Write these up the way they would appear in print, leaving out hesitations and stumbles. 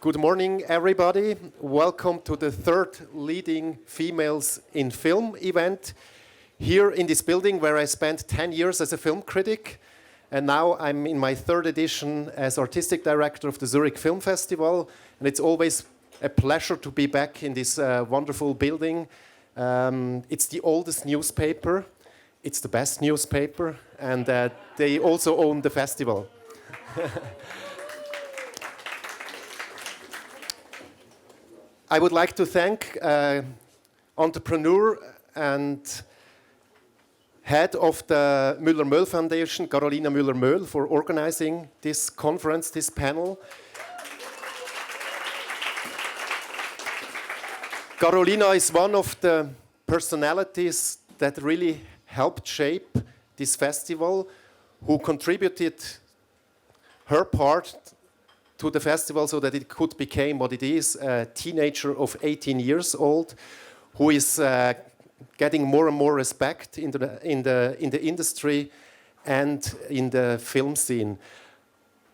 Good morning, everybody. Welcome to the third Leading Females in Film event here in this building where I spent 10 years as a film critic. And now I'm in my third edition as artistic director of the Zurich Film Festival. And it's always a pleasure to be back in this wonderful building. It's the oldest newspaper. It's the best newspaper. And they also own the festival. I would like to thank entrepreneur and head of the Müller-Möhl Foundation, Müller-Möhl, for organizing this conference, this panel. Carolina is one of the personalities that really helped shape this festival, who contributed her part to the festival so that it could become what it is, a teenager of 18 years old, who is getting more and more respect in the industry and in the film scene.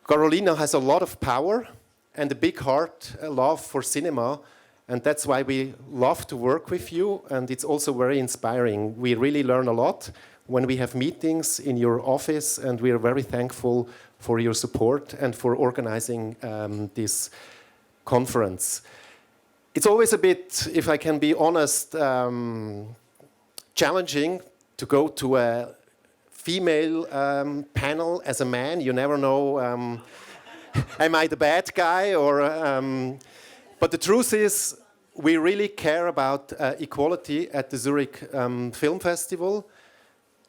Carolina has a lot of power and a big heart, a love for cinema, and that's why we love to work with you, and it's also very inspiring. We really learn a lot when we have meetings in your office, and we are very thankful for your support and for organizing this conference. It's always a bit, if I can be honest, challenging to go to a female panel as a man. You never know, am I the bad guy? But the truth is, we really care about equality at the Zurich Film Festival.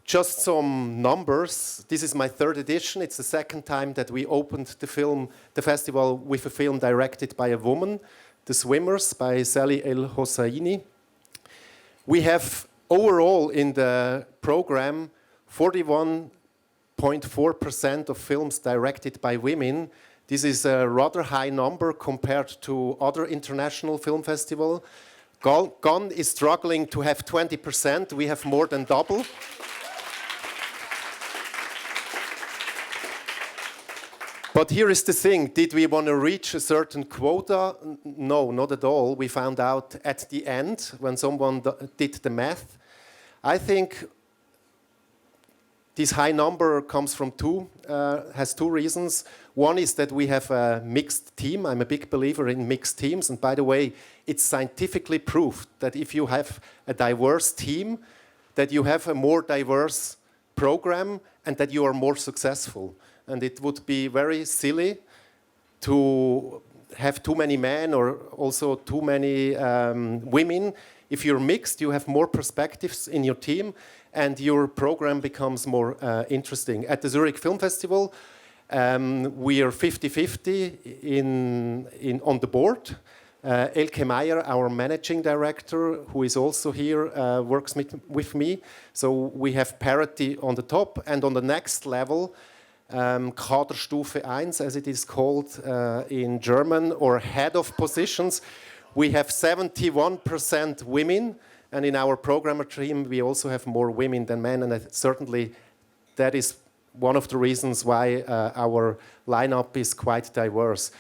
Just some numbers. This is my third edition. It's the second time that we opened the festival with a film directed by a woman, The Swimmers by Sally El Hosseini. We have overall in the program 41.4% of films directed by women. This is a rather high number compared to other international film festivals. Gone is struggling to have 20%. We have more than double. But here is the thing, did we want to reach a certain quota? No, not at all. We found out at the end, when someone did the math. I think this high number comes from has two reasons. One is that we have a mixed team. I'm a big believer in mixed teams. And by the way, it's scientifically proved that if you have a diverse team, that you have a more diverse program and that you are more successful. And it would be very silly to have too many men or also too many women. If you're mixed, you have more perspectives in your team and your program becomes more interesting. At the Zurich Film Festival, we are 50-50 on the board. Elke Meyer, our managing director, who is also here, works with me. So we have parity on the top, and on the next level, Kaderstufe 1, as it is called in German, or head of positions, we have 71% women, and in our programmer team we also have more women than men, and certainly that is one of the reasons why our lineup is quite diverse.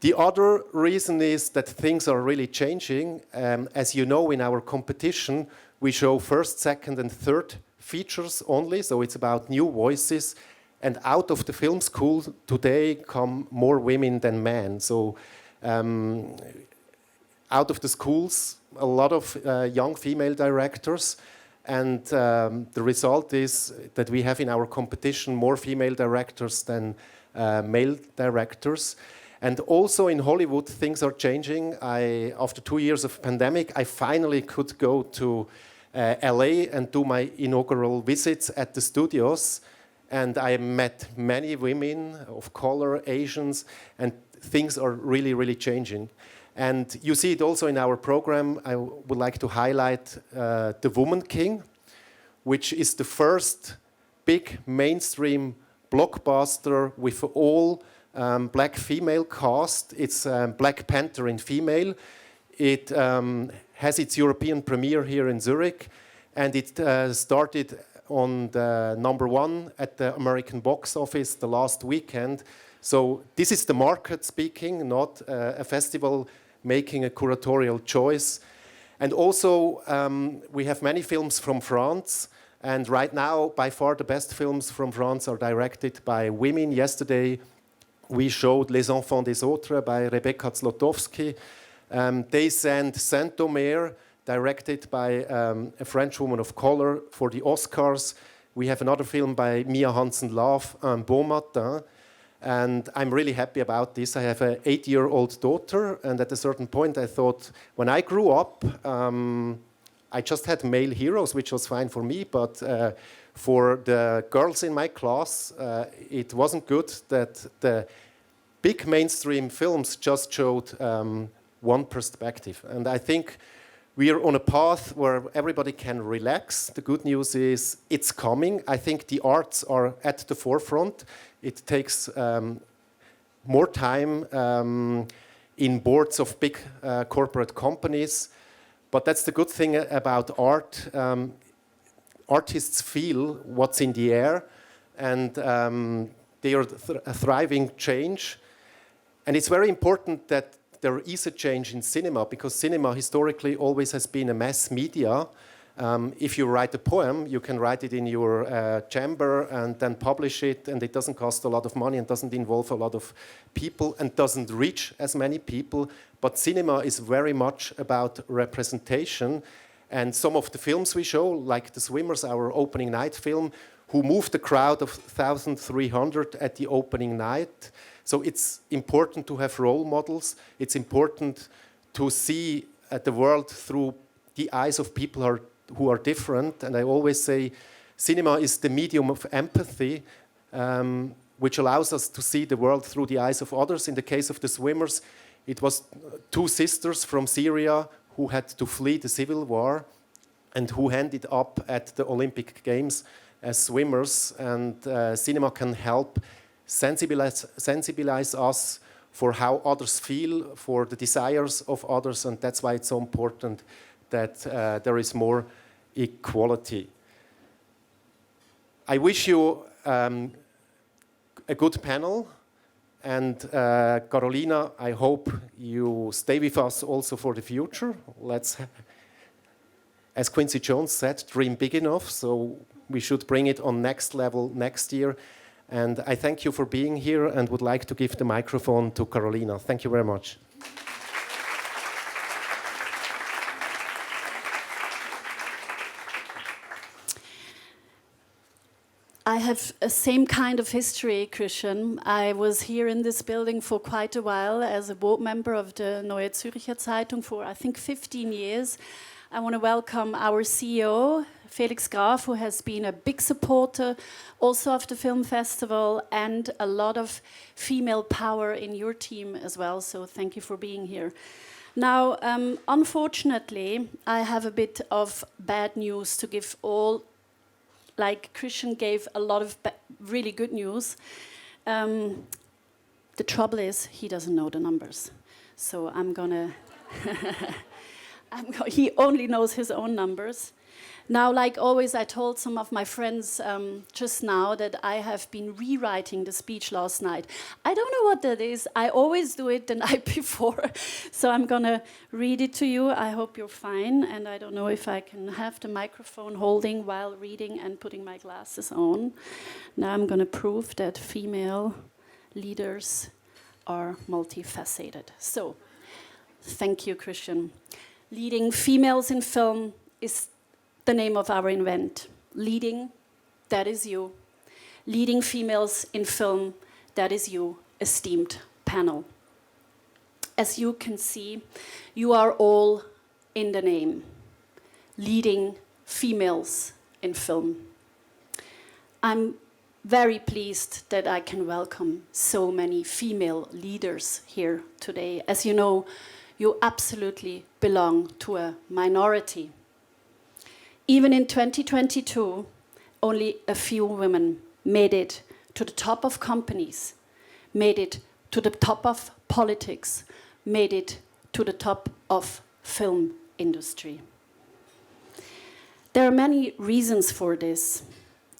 The other reason is that things are really changing. As you know, in our competition we show first, second and third features only, so it's about new voices. And out of the film school today come more women than men. So out of the schools, a lot of young female directors. And the result is that we have in our competition more female directors than male directors. And also in Hollywood, things are changing. After 2 years of pandemic, I finally could go to LA and do my inaugural visits at the studios. And I met many women of color, Asians, and things are really, really changing. And you see it also in our program. I would like to highlight The Woman King, which is the first big mainstream blockbuster with all black female cast. It's Black Panther in female. It has its European premiere here in Zurich, and it started on the #1 at the American box office the last weekend. So this is the market speaking, not a festival making a curatorial choice. And also, we have many films from France. And right now, by far the best films from France are directed by women. Yesterday, we showed Les Enfants des Autres by Rebecca Zlotowski. They sent Saint-Omer, directed by a French woman of color, for the Oscars. We have another film by Mia Hansen-Løve, Un Beau Matin. And I'm really happy about this. I have an 8-year-old daughter, and at a certain point I thought, when I grew up, I just had male heroes, which was fine for me, but for the girls in my class, it wasn't good that the big mainstream films just showed one perspective. And I think we are on a path where everybody can relax. The good news is it's coming. I think the arts are at the forefront. It takes more time in boards of big corporate companies. But that's the good thing about art. Artists feel what's in the air, and they are thriving change. And it's very important that there is a change in cinema, because cinema historically always has been a mass media. If you write a poem, you can write it in your chamber and then publish it, and it doesn't cost a lot of money and doesn't involve a lot of people and doesn't reach as many people. But cinema is very much about representation. And some of the films we show, like The Swimmers, our opening night film, who moved a crowd of 1,300 at the opening night. So it's important to have role models. It's important to see the world through the eyes of people who are different. And I always say cinema is the medium of empathy, which allows us to see the world through the eyes of others. In the case of The Swimmers, it was 2 sisters from Syria who had to flee the civil war and who ended up at the Olympic Games as swimmers. And cinema can help sensibilize us for how others feel, for the desires of others, and that's why it's so important that there is more equality. I wish you a good panel, and Carolina, I hope you stay with us also for the future. Let's, as Quincy Jones said, dream big enough, so we should bring it on next level next year. And I thank you for being here and would like to give the microphone to Carolina. Thank you very much. I have a same kind of history, Christian. I was here in this building for quite a while as a board member of the Neue Zürcher Zeitung for, I think, 15 years. I want to welcome our CEO, Felix Graf, who has been a big supporter also of the film festival, and a lot of female power in your team as well. So thank you for being here. Now, unfortunately, I have a bit of bad news to give all. Like Christian gave a lot of really good news. The trouble is he doesn't know the numbers. So I'm gonna... he only knows his own numbers. Now, like always, I told some of my friends just now that I have been rewriting the speech last night. I don't know what that is. I always do it the night before. So I'm going to read it to you. I hope you're fine. And I don't know if I can have the microphone holding while reading and putting my glasses on. Now I'm going to prove that female leaders are multifaceted. So, thank you, Christian. Leading females in film is the name of our event. Leading, that is you. Leading females in film, that is you, esteemed panel. As you can see, you are all in the name. Leading females in film. I'm very pleased that I can welcome so many female leaders here today. As you know, you absolutely belong to a minority. Even in 2022, only a few women made it to the top of companies, made it to the top of politics, made it to the top of film industry. There are many reasons for this.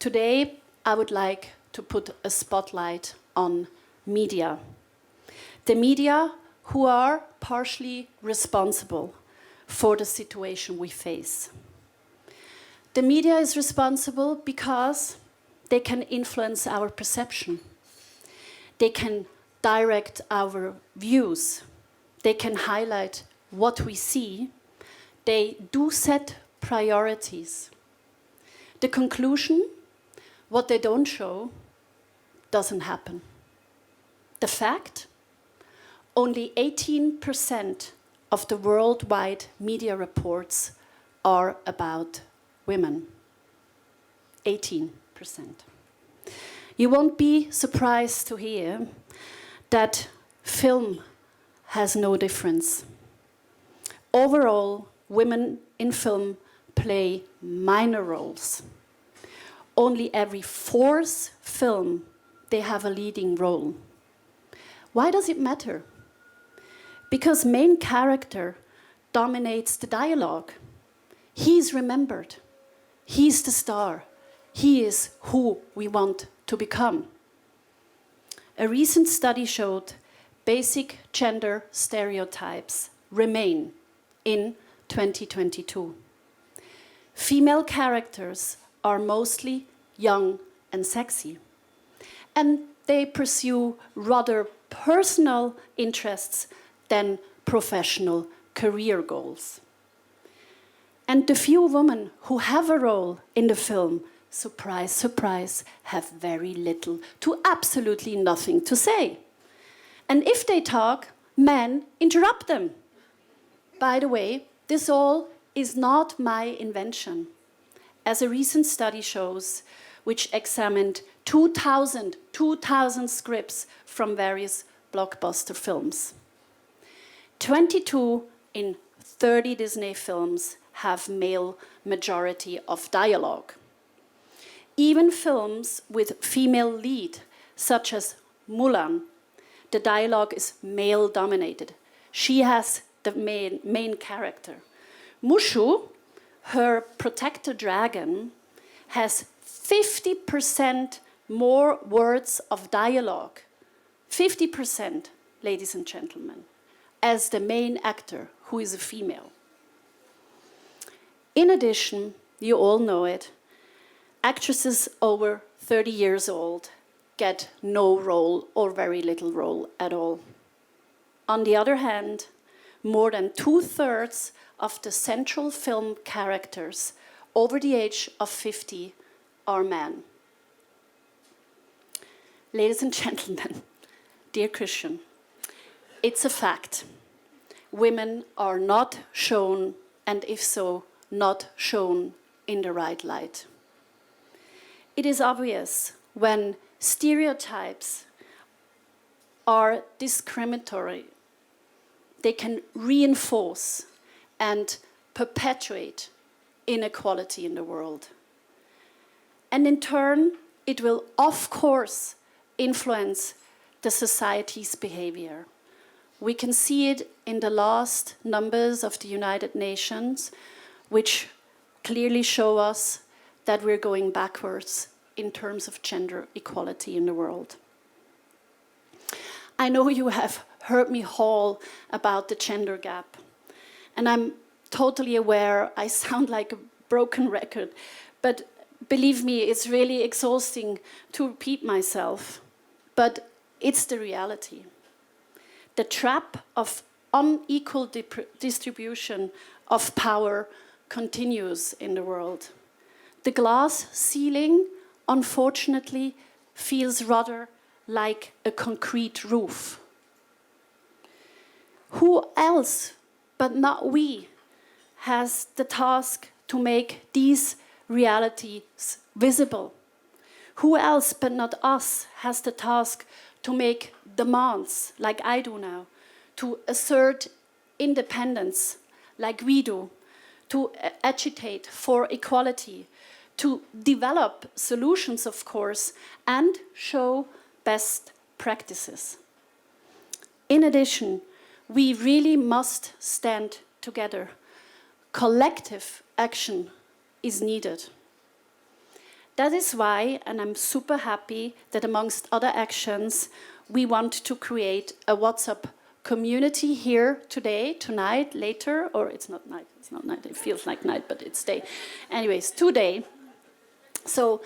Today, I would like to put a spotlight on media. The media who are partially responsible for the situation we face. The media is responsible because they can influence our perception. They can direct our views. They can highlight what we see. They do set priorities. The conclusion, what they don't show, doesn't happen. The fact, only 18% of the worldwide media reports are about women. 18%. You won't be surprised to hear that film has no difference. Overall, women in film play minor roles. Only every fourth film, they have a leading role. Why does it matter? Because main character dominates the dialogue. He's remembered. He's the star. He is who we want to become. A recent study showed basic gender stereotypes remain in 2022. Female characters are mostly young and sexy, and they pursue rather personal interests than professional career goals. And the few women who have a role in the film, surprise, surprise, have very little to absolutely nothing to say. And if they talk, men interrupt them. By the way, this all is not my invention. As a recent study shows, which examined 2,000 scripts from various blockbuster films. 22 in 30 Disney films have male majority of dialogue. Even films with female lead, such as Mulan, the dialogue is male dominated. She has the main character. Mushu, her protector dragon, has 50% more words of dialogue. 50%, ladies and gentlemen, as the main actor, who is a female. In addition, you all know it, actresses over 30 years old get no role or very little role at all. On the other hand, more than 2/3 of the central film characters over the age of 50 are men. Ladies and gentlemen, dear Christian, it's a fact. Women are not shown, and if so, not shown in the right light. It is obvious when stereotypes are discriminatory, they can reinforce and perpetuate inequality in the world. And in turn, it will, of course, influence the society's behavior. We can see it in the last numbers of the United Nations, which clearly show us that we're going backwards in terms of gender equality in the world. I know you have heard me haul about the gender gap, and I'm totally aware I sound like a broken record, but believe me, it's really exhausting to repeat myself, but it's the reality. The trap of unequal distribution of power continues in the world. The glass ceiling, unfortunately, feels rather like a concrete roof. Who else but not we has the task to make these realities visible? Who else but not us has the task to make demands, like I do now, to assert independence, like we do, to agitate for equality, to develop solutions, of course, and show best practices. In addition, we really must stand together. Collective action is needed. That is why, and I'm super happy that amongst other actions, we want to create a WhatsApp community here today, tonight, later, or it's not night, it feels like night, but it's day. Anyways, today. So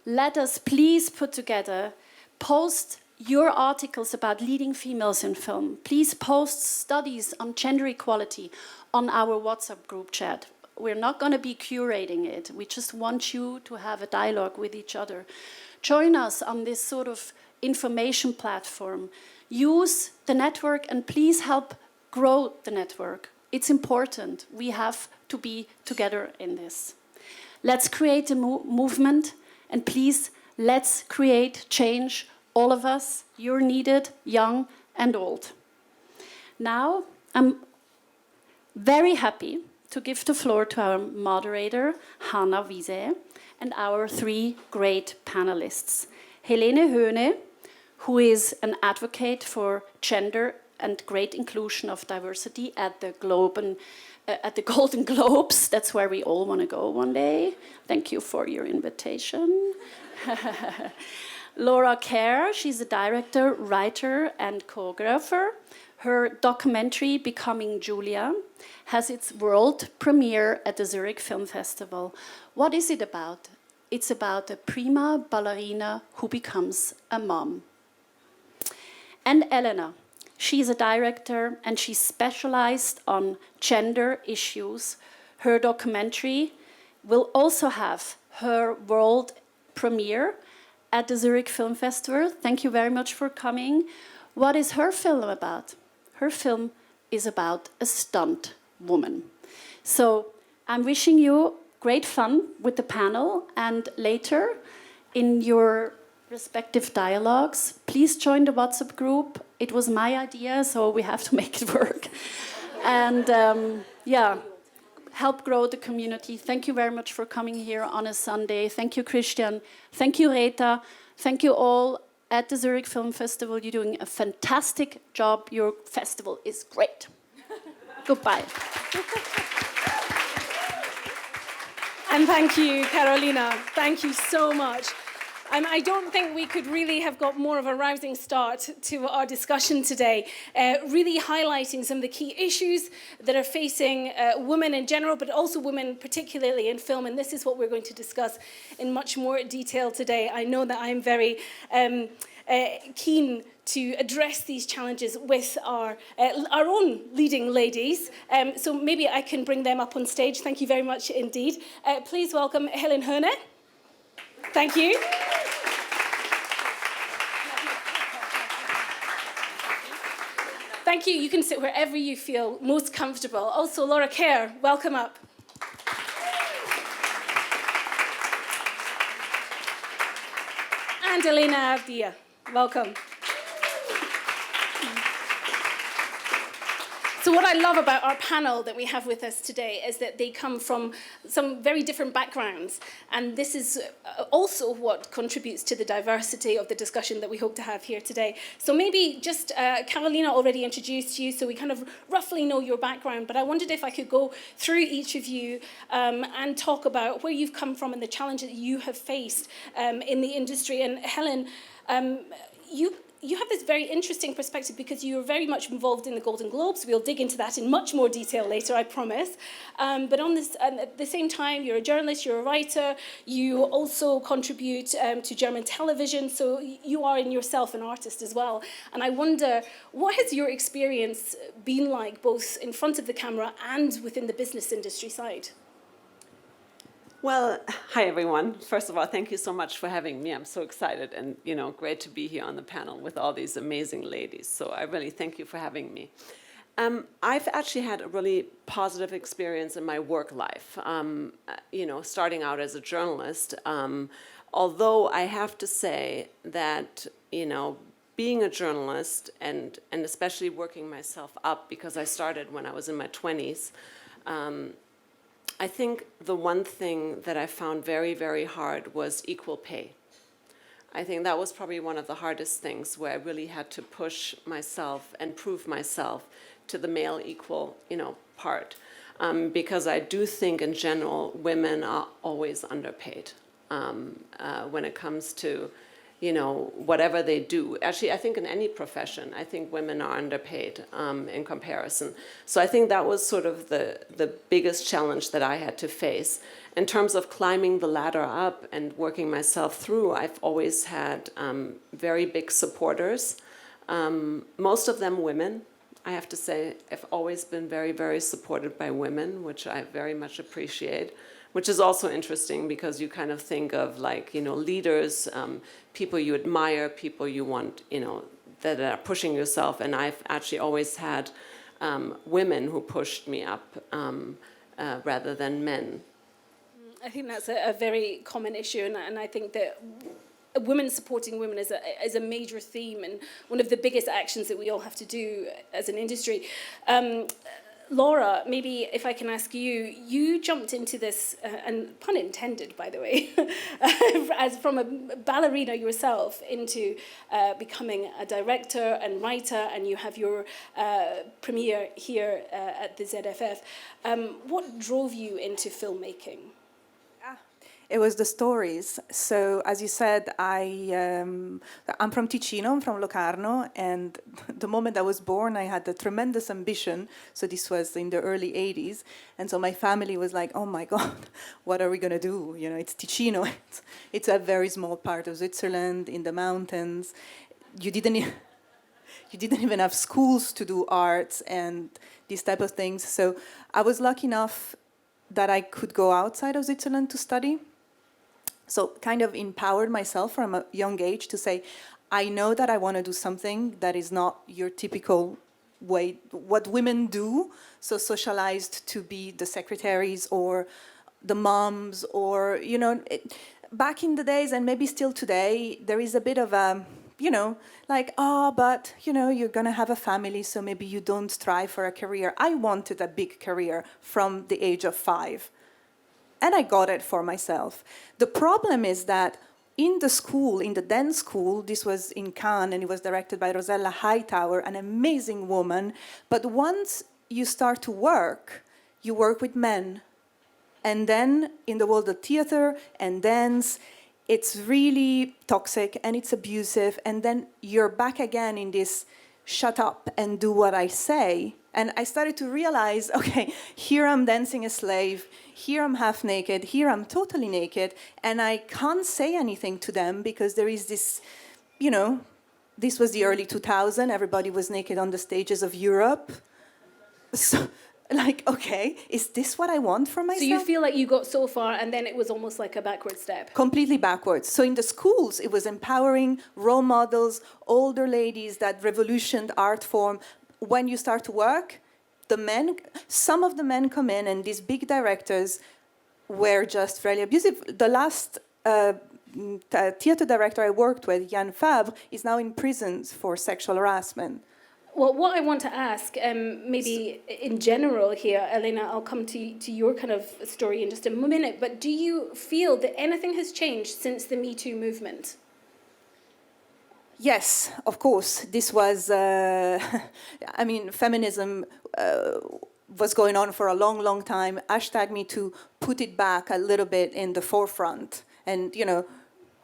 let us please put together, post your articles about leading females in film. Please post studies on gender equality on our WhatsApp group chat. We're not going to be curating it. We just want you to have a dialogue with each other. Join us on this sort of information platform. Use the network and please help grow the network. It's important. We have to be together in this. Let's create a movement and please let's create change. All of us, you're needed, young and old. Now, I'm very happy to give the floor to our moderator, Hanna Wiese, and our three great panelists. Helene Höhne, who is an advocate for gender and great inclusion of diversity at the Golden Globes. That's where we all want to go one day. Thank you for your invitation. Laura Kerr, she's a director, writer, and choreographer. Her documentary, Becoming Julia, has its world premiere at the Zurich Film Festival. What is it about? It's about a prima ballerina who becomes a mom. And Elena, she's a director and she's specialized on gender issues. Her documentary will also have her world premiere at the Zurich Film Festival. Thank you very much for coming. What is her film about? Her film is about a stunt woman. So I'm wishing you great fun with the panel, and later in your respective dialogues, please join the WhatsApp group. It was my idea, so we have to make it work. And yeah, help grow the community. Thank you very much for coming here on a Sunday. Thank you, Christian. Thank you, Rita. Thank you all at the Zurich Film Festival. You're doing a fantastic job. Your festival is great. Goodbye. And thank you, Carolina. Thank you so much. I don't think we could really have got more of a rousing start to our discussion today, really highlighting some of the key issues that are facing women in general, but also women particularly in film. And this is what we're going to discuss in much more detail today. I know that I'm very keen to address these challenges with our own leading ladies. So maybe I can bring them up on stage. Thank you very much indeed. Please welcome Helen Höhne. Thank you. Thank you. You can sit wherever you feel most comfortable. Also, Laura Kerr, welcome up. And Elena Avdia, welcome. So what I love about our panel that we have with us today is that they come from some very different backgrounds. And this is also what contributes to the diversity of the discussion that we hope to have here today. So maybe just, Carolina already introduced you, so we kind of roughly know your background. But I wondered if I could go through each of you and talk about where you've come from and the challenges that you have faced in the industry. And Helen, you have this very interesting perspective because you're very much involved in the Golden Globes. We'll dig into that in much more detail later, I promise. But on this, at the same time, you're a journalist, you're a writer, you also contribute to German television, so you are in yourself an artist as well. And I wonder, what has your experience been like, both in front of the camera and within the business industry side? Well, hi everyone. First of all, thank you so much for having me. I'm so excited and, great to be here on the panel with all these amazing ladies. So I really thank you for having me. I've actually had a really positive experience in my work life, starting out as a journalist. Although I have to say that, being a journalist and especially working myself up, because I started when I was in my 20s, I think the one thing that I found very, very hard was equal pay. I think that was probably one of the hardest things, where I really had to push myself and prove myself to the male equal, part. because I do think in general women are always underpaid when it comes to, you know, whatever they do. Actually, I think in any profession, I think women are underpaid in comparison. So I think that was sort of the biggest challenge that I had to face. In terms of climbing the ladder up and working myself through, I've always had very big supporters, most of them women. I have to say, I've always been very, very supported by women, which I very much appreciate, which is also interesting because you kind of think of, like, you know, leaders, people you admire, people you want, you know, that are pushing yourself. And I've actually always had women who pushed me up rather than men. I think that's a very common issue, and I think that women supporting women is a major theme and one of the biggest actions that we all have to do as an industry. Laura, maybe if I can ask you, you jumped into this, and pun intended, by the way, as from a ballerina yourself into becoming a director and writer, and you have your premiere here at the ZFF. What drove you into filmmaking? It was the stories. So, as you said, I'm from Ticino, I'm from Locarno, and the moment I was born, I had a tremendous ambition. So this was in the early 80s. And so my family was like, oh my God, what are we going to do? You know, it's Ticino. It's a very small part of Switzerland in the mountains. You didn't even have schools to do arts and these type of things. So I was lucky enough that I could go outside of Switzerland to study. So kind of empowered myself from a young age to say, I know that I want to do something that is not your typical way, what women do, so socialized to be the secretaries or the moms or, you know, back in the days and maybe still today, there is a bit of a, you know, like, oh, but, you know, you're going to have a family, so maybe you don't strive for a career. I wanted a big career from the age of 5. And I got it for myself. The problem is that in the school, in the dance school, this was in Cannes, and it was directed by Rosella Hightower, an amazing woman. But once you start to work, you work with men. And then in the world of theater and dance, it's really toxic and it's abusive. And then you're back again in this shut up and do what I say. And I started to realize, okay, here I'm dancing a slave, here I'm half naked, here I'm totally naked, and I can't say anything to them because there is this, you know, this was the early 2000s, everybody was naked on the stages of Europe. So, like, okay, is this what I want for myself? So you feel like you got so far and then it was almost like a backward step? Completely backwards. So in the schools, it was empowering role models, older ladies that revolutioned art form. When you start to work, the men, some of the men come in and these big directors were just really abusive. The last theater director I worked with, Jan Fabre, is now in prison for sexual harassment. Well, what I want to ask, maybe in general here, Elena, I'll come to your kind of story in just a minute, but do you feel that anything has changed since the Me Too movement? Yes, of course. This was, I mean, feminism was going on for a long, long time. #MeToo put it back a little bit in the forefront and, you know,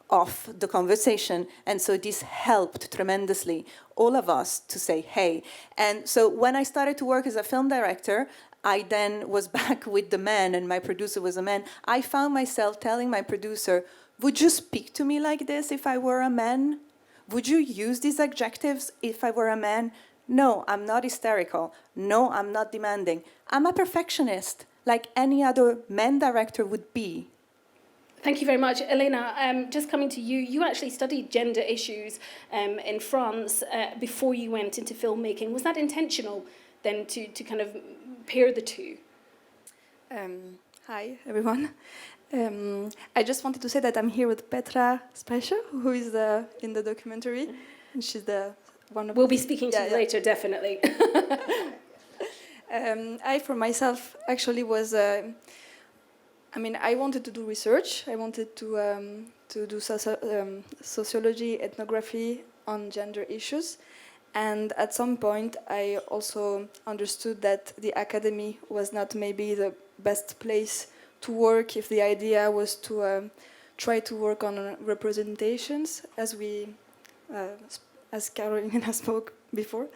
of the conversation. And so this helped tremendously all of us to say, hey. And so when I started to work as a film director, I then was back with the men and my producer was a man. I found myself telling my producer, would you speak to me like this if I were a man? Would you use these adjectives if I were a man? No, I'm not hysterical. No, I'm not demanding. I'm a perfectionist, like any other man director would be. Thank you very much. Elena, just coming to you, you actually studied gender issues in France before you went into filmmaking. Was that intentional then to kind of pair the two? Hi, everyone. I just wanted to say that I'm here with Petra Speicher, who is in the documentary, and she's the one of. We'll be speaking to you later, definitely. I, for myself, actually was. I mean, I wanted to do research. I wanted to do sociology, ethnography on gender issues, And at some point, I also understood that the academy was not maybe the best place to work if the idea was to try to work on representations, as Carolina spoke before.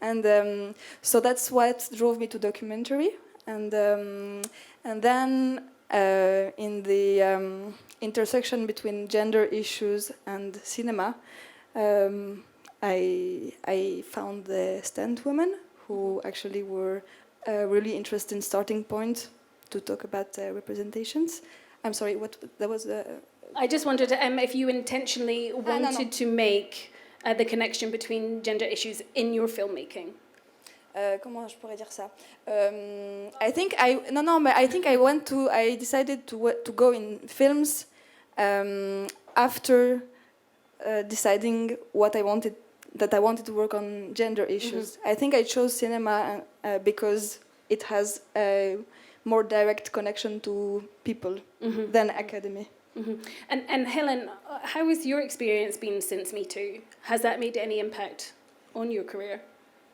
And so that's what drove me to documentary. And then in the intersection between gender issues and cinema, I found the stand women who actually were a really interesting starting point to talk about representations. I'm sorry, what that was the... I just wondered if you intentionally wanted to make the connection between gender issues in your filmmaking. Comment je pourrais dire ça? I think I decided to go in films after deciding that I wanted to work on gender issues. I think I chose cinema because it has a more direct connection to people than academy. And Helen, how has your experience been since Me Too? Has that made any impact on your career?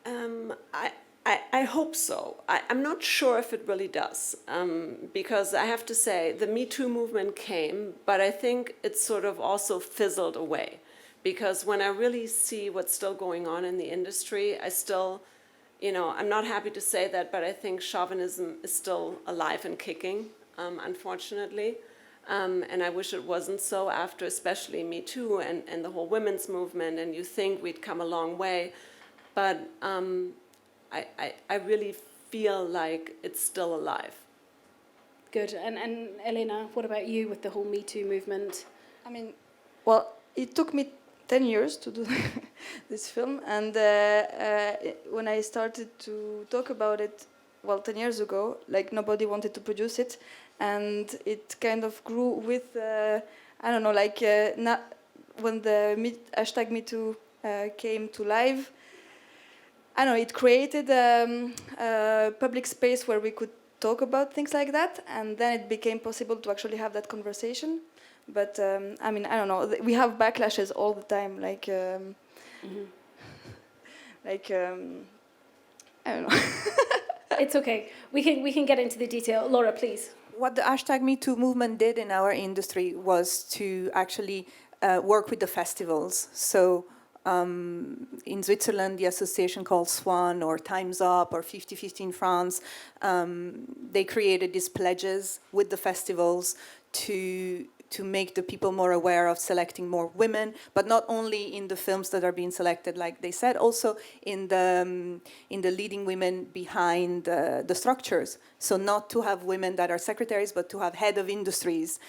I hope so. I'm not sure if it really does, because I have to say the Me Too movement came, but I think it's sort of also fizzled away. Because when I really see what's still going on in the industry, I still, I'm not happy to say that, but I think chauvinism is still alive and kicking, unfortunately. And I wish it wasn't so after especially Me Too and the whole women's movement, and you think we'd come a long way. But I really feel like it's still alive. Good. And Elena, what about you with the whole Me Too movement? I mean, well, it took me 10 years to do this film, and when I started to talk about it, 10 years ago, like nobody wanted to produce it, and it kind of grew with, when the hashtag #MeToo came to life, it created a public space where we could talk about things like that, and then it became possible to actually have that conversation. But I don't know. We have backlashes all the time. I don't know. It's okay. We can get into the detail. Laura, please. What the hashtag #MeToo movement did in our industry was to actually work with the festivals. So in Switzerland, the association called SWAN or Time's Up or 50/50 in France, they created these pledges with the festivals to make the people more aware of selecting more women, but not only in the films that are being selected, like they said, also in the leading women behind the structures. So not to have women that are secretaries, but to have head of industries,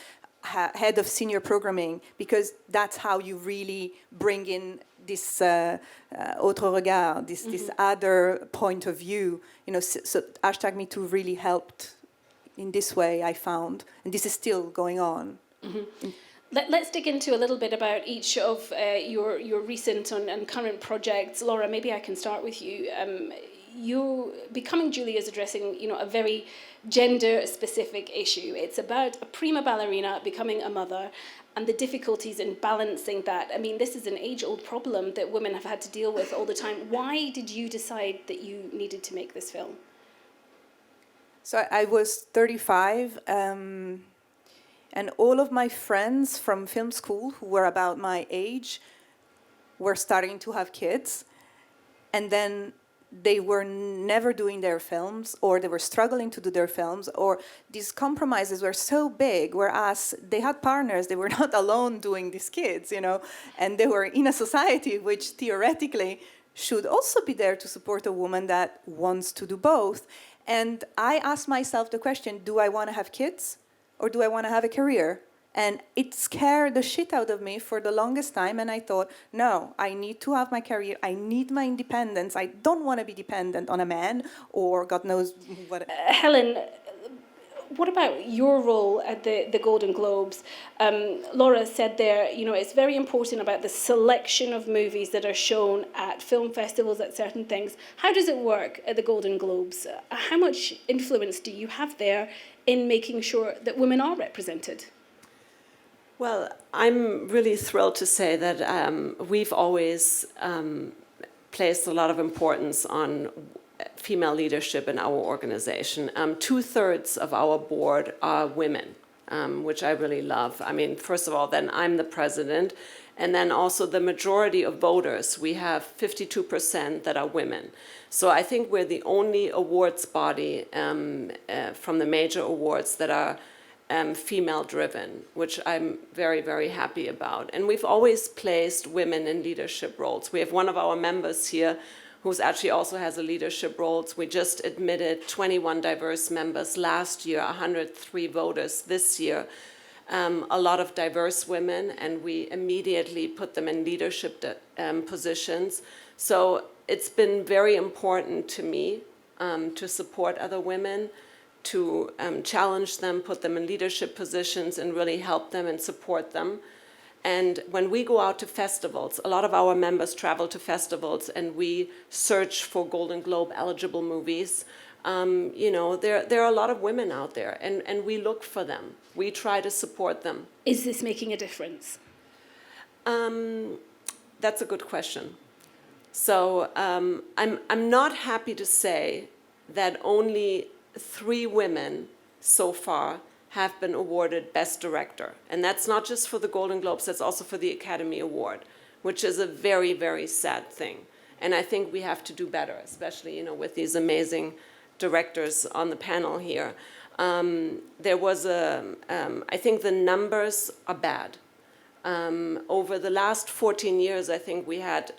head of senior programming, because that's how you really bring in this autre regard, this other point of view. So hashtag #MeToo really helped in this way, I found, and this is still going on. Let's dig into a little bit about each of your recent and current projects. Laura, maybe I can start with you. You Becoming Julie is addressing, a very gender-specific issue. It's about a prima ballerina becoming a mother and the difficulties in balancing that. I mean, this is an age-old problem that women have had to deal with all the time. Why did you decide that you needed to make this film? So I was 35. And all of my friends from film school who were about my age were starting to have kids. And then they were never doing their films, or they were struggling to do their films, or these compromises were so big, whereas they had partners, they were not alone doing these kids, and they were in a society which theoretically should also be there to support a woman that wants to do both. And I asked myself the question, do I want to have kids? Or do I want to have a career? And it scared the shit out of me for the longest time. And I thought, no, I need to have my career. I need my independence. I don't want to be dependent on a man or God knows what. Helen, what about your role at the Golden Globes? Laura said there, it's very important about the selection of movies that are shown at film festivals, at certain things. How does it work at the Golden Globes? How much influence do you have there in making sure that women are represented? Well, I'm really thrilled to say that we've always placed a lot of importance on female leadership in our organization. 2/3 of our board are women, which I really love. I mean, first of all, then I'm the president, and then also the majority of voters, we have 52% that are women. So I think we're the only awards body from the major awards that are female-driven, which I'm very, very happy about. And we've always placed women in leadership roles. We have one of our members here who actually also has a leadership role. We just admitted 21 diverse members last year, 103 voters this year. A lot of diverse women, and we immediately put them in leadership positions. So it's been very important to me to support other women, to challenge them, put them in leadership positions, and really help them and support them. And when we go out to festivals, a lot of our members travel to festivals, and we search for Golden Globe eligible movies. You know, there are a lot of women out there, and we look for them. We try to support them. Is this making a difference? That's a good question. So I'm not happy to say that only 3 women so far have been awarded Best Director. And that's not just for the Golden Globes, that's also for the Academy Award, which is a very, very sad thing. And I think we have to do better, especially, you know, with these amazing directors on the panel here. There was I think the numbers are bad. Over the last 14 years, I think we had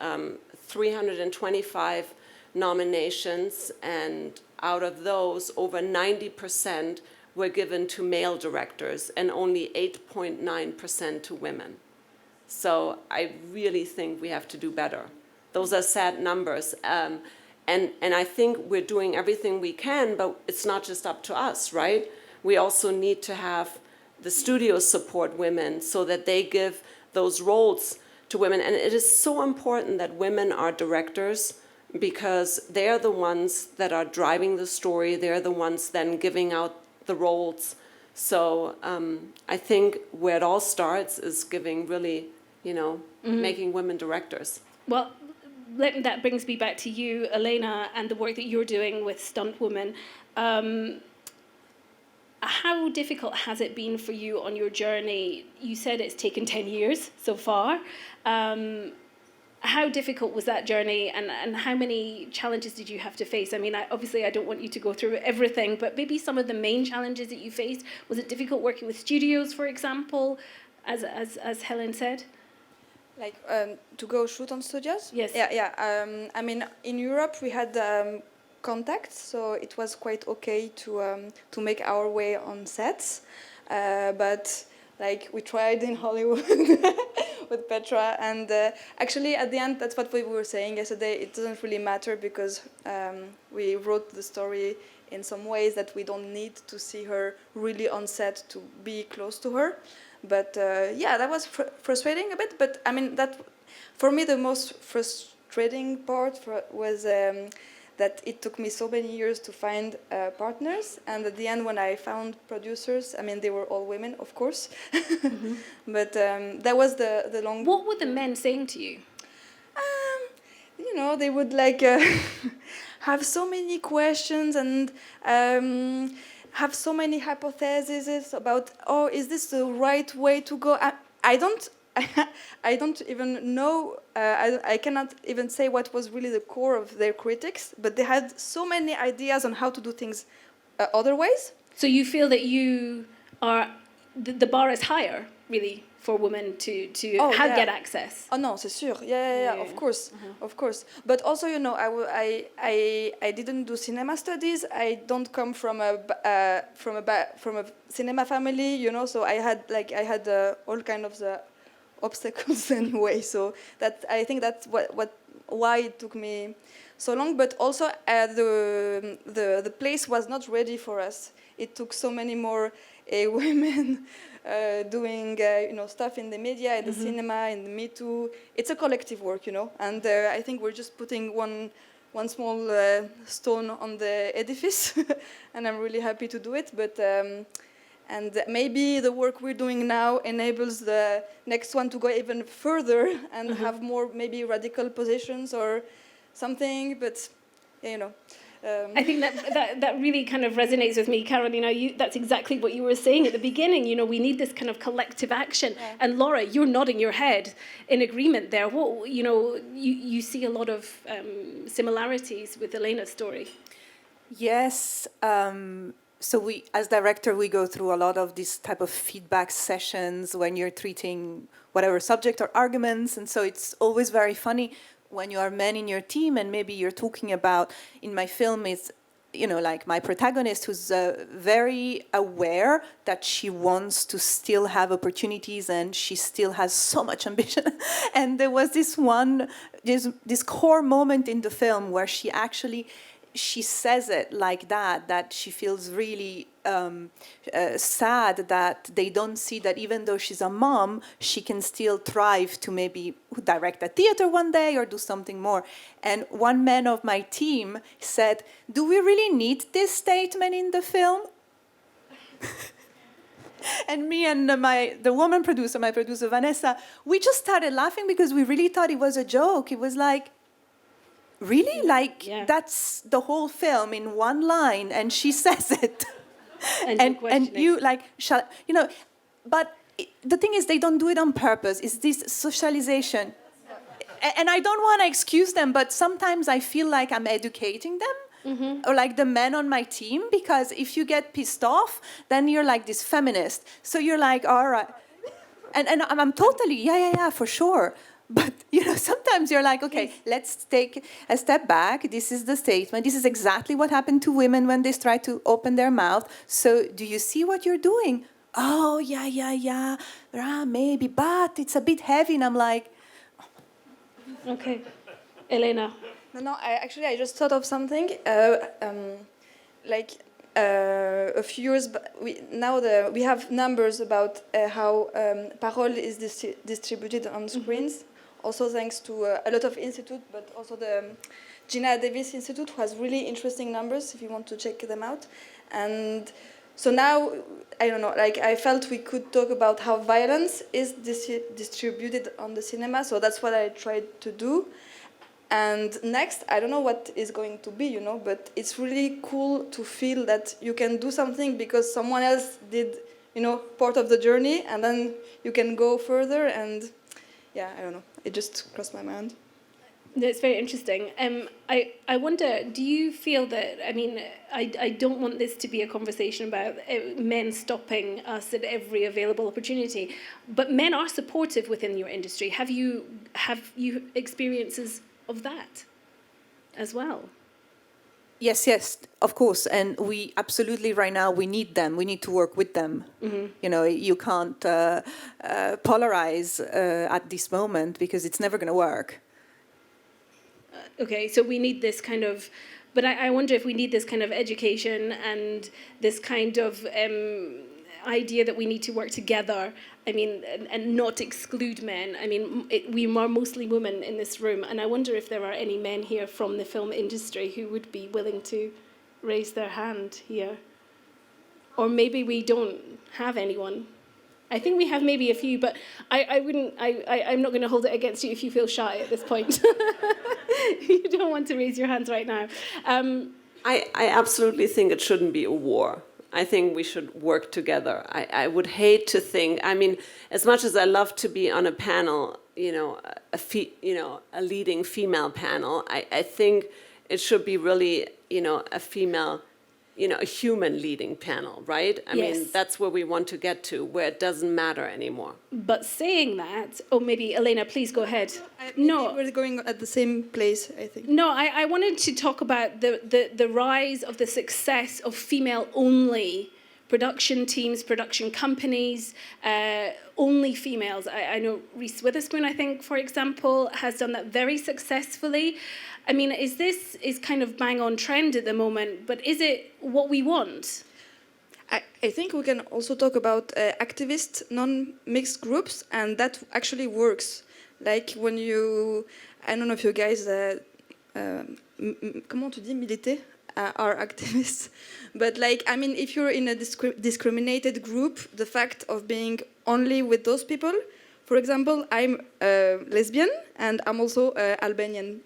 325 nominations, and out of those, over 90% were given to male directors and only 8.9% to women. So I really think we have to do better. Those are sad numbers. And I think we're doing everything we can, but it's not just up to us, right? We also need to have the studios support women so that they give those roles to women. And it is so important that women are directors, because they're the ones that are driving the story. They're the ones then giving out the roles. So I think where it all starts is giving really, you know, making women directors. Well, that brings me back to you, Elena, and the work that you're doing with Stunt Women. How difficult has it been for you on your journey? You said it's taken 10 years so far. How difficult was that journey, and how many challenges did you have to face? I mean, obviously I don't want you to go through everything, but maybe some of the main challenges that you faced. Was it difficult working with studios, for example, as Helen said? Like to go shoot on studios? Yes. Yeah. I mean, in Europe we had contacts, so it was quite okay to make our way on sets. But like we tried in Hollywood with Petra, and actually at the end, that's what we were saying yesterday. It doesn't really matter, because we wrote the story in some ways that we don't need to see her really on set to be close to her. But yeah, that was frustrating a bit. But I mean, that for me the most frustrating part was that it took me so many years to find partners, and at the end when I found producers, I mean, they were all women, of course. But that was the long. What were the men saying to you? You know, they would like have so many questions and have so many hypotheses about, oh, is this the right way to go? I don't even know, I cannot even say what was really the core of their critics, but they had so many ideas on how to do things other ways. So you feel that you are, the bar is higher, really, for women to get access? Oh no, c'est sûr. Yeah, of course, of course. But also, you know, I didn't do cinema studies. I don't come from a cinema family, you know. So I had all kind of the obstacles anyway. So that, I think that's why it took me so long. But also the place was not ready for us. It took so many more women doing stuff in the media, in the cinema, in the Me Too. It's a collective work, you know, and I think we're just putting one small stone on the edifice, and I'm really happy to do it. But and maybe the work we're doing now enables the next one to go even further and have more maybe radical positions or something, but you know. I think that really kind of resonates with me, Carolina. That's exactly what you were saying at the beginning. You know, we need this kind of collective action. Yeah. And Laura, you're nodding your head in agreement there. What, you know, you see a lot of similarities with Elena's story. Yes. So we, as director, we go through a lot of these type of feedback sessions when you're treating whatever subject or arguments, and so it's always very funny when you are men in your team and maybe you're talking about, in my film, it's, you know, like my protagonist who's very aware that she wants to still have opportunities and she still has so much ambition. And there was this core moment in the film where she says it like that she feels really sad that they don't see that even though she's a mom, she can still thrive to maybe direct a theater one day or do something more. And one man of my team said, "Do we really need this statement in the film?" And me and the woman producer, my producer Vanessa, we just started laughing because we really thought it was a joke. It was like, really? Like, yeah. That's the whole film in one line, and she says it. And you, like, you know, but the thing is, they don't do it on purpose. It's this socialization. And I don't want to excuse them, but sometimes I feel like I'm educating them, or like the men on my team, because if you get pissed off, then you're like this feminist. So you're like, all right. And I'm totally, yeah, for sure. But, you know, sometimes you're like, okay, let's take a step back. This is the statement. This is exactly what happened to women when they try to open their mouth. So do you see what you're doing? Oh, yeah, maybe, but it's a bit heavy. And I'm like... Okay. Elena. No, I just thought of something. A few years, we have numbers about how Parole is distributed on screens. Also thanks to a lot of institutes, but also the Gina Davis Institute, who has really interesting numbers if you want to check them out. And so now, I don't know, like I felt we could talk about how violence is distributed on the cinema. So that's what I tried to do. And next, I don't know what is going to be, you know, but it's really cool to feel that you can do something because someone else did, you know, part of the journey, and then you can go further. And yeah, I don't know, it just crossed my mind. That's very interesting. I wonder, do you feel that, I mean, I don't want this to be a conversation about men stopping us at every available opportunity, but men are supportive within your industry. Have you experiences of that as well? Yes, of course. And we absolutely, right now, we need them. We need to work with them. You know, you can't polarize at this moment because it's never going to work. Okay, so we need this kind of, but I wonder if we need this kind of education and this kind of idea that we need to work together, I mean, and not exclude men. I mean, we are mostly women in this room, and I wonder if there are any men here from the film industry who would be willing to raise their hand here. Or maybe we don't have anyone. I think we have maybe a few, but I'm not going to hold it against you if you feel shy at this point. You don't want to raise your hands right now. I absolutely think it shouldn't be a war. I think we should work together. I would hate to think, I mean, as much as I love to be on a panel, you know, a leading female panel, I think it should be really, you know, a female, you know, a human leading panel, right? I mean, that's where we want to get to, where it doesn't matter anymore. But saying that, maybe Elena, please go ahead. No, we're going at the same place, I think. No, I wanted to talk about the rise of the success of female-only production teams, production companies, only females. I know Reese Witherspoon, I think, for example, has done that very successfully. I mean, is kind of bang on trend at the moment, but is it what we want? I think we can also talk about activist, non-mixed groups, and that actually works. Like when you, I don't know if you guys, comment tu dis, militer, are activists, but like, I mean, if you're in a discriminated group, the fact of being only with those people, for example, I'm lesbian and I'm also Albanian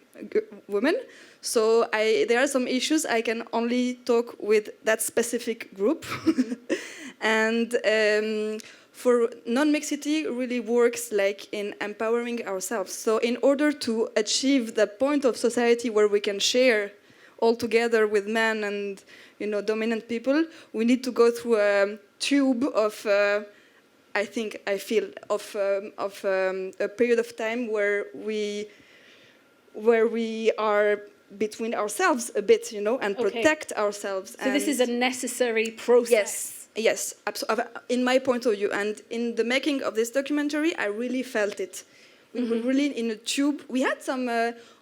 women. So there are some issues I can only talk with that specific group. And for non-mixity really works like in empowering ourselves. So in order to achieve the point of society where we can share all together with men and dominant people, we need to go through a tube of a period of time where we are between ourselves a bit, and protect ourselves. So this is a necessary process. Yes, absolutely. In my point of view, and in the making of this documentary, I really felt it. We were really in a tube. We had some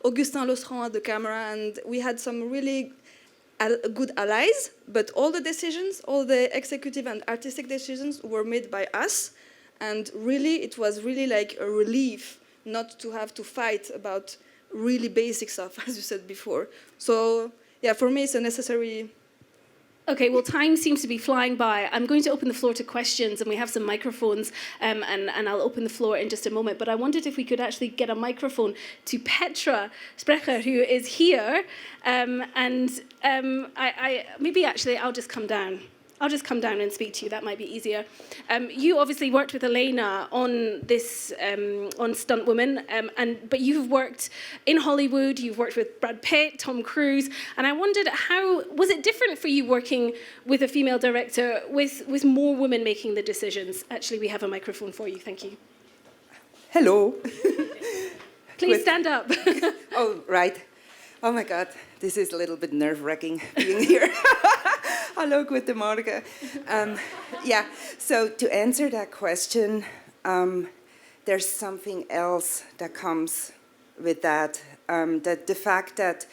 Augustin Losserand at the camera, and we had some really good allies, but all the decisions, all the executive and artistic decisions were made by us, and really it was really like a relief not to have to fight about really basic stuff, as you said before. So yeah, for me it's a necessary. Okay, well, time seems to be flying by. I'm going to open the floor to questions, and we have some microphones, and I'll open the floor in just a moment. But I wondered if we could actually get a microphone to Petra Sprecher, who is here, maybe actually I'll just come down. I'll just come down and speak to you. That might be easier. You obviously worked with Elena on this, on Stunt Woman, but you've worked in Hollywood. You've worked with Brad Pitt, Tom Cruise, and I wondered how was it different for you working with a female director, with more women making the decisions? Actually, we have a microphone for you. Thank you. Hello. Please stand up. Oh, right. Oh my God, this is a little bit nerve-wracking being here. Hallo, guten Morgen. Yeah, so to answer that question, there's something else that comes with that. That the fact that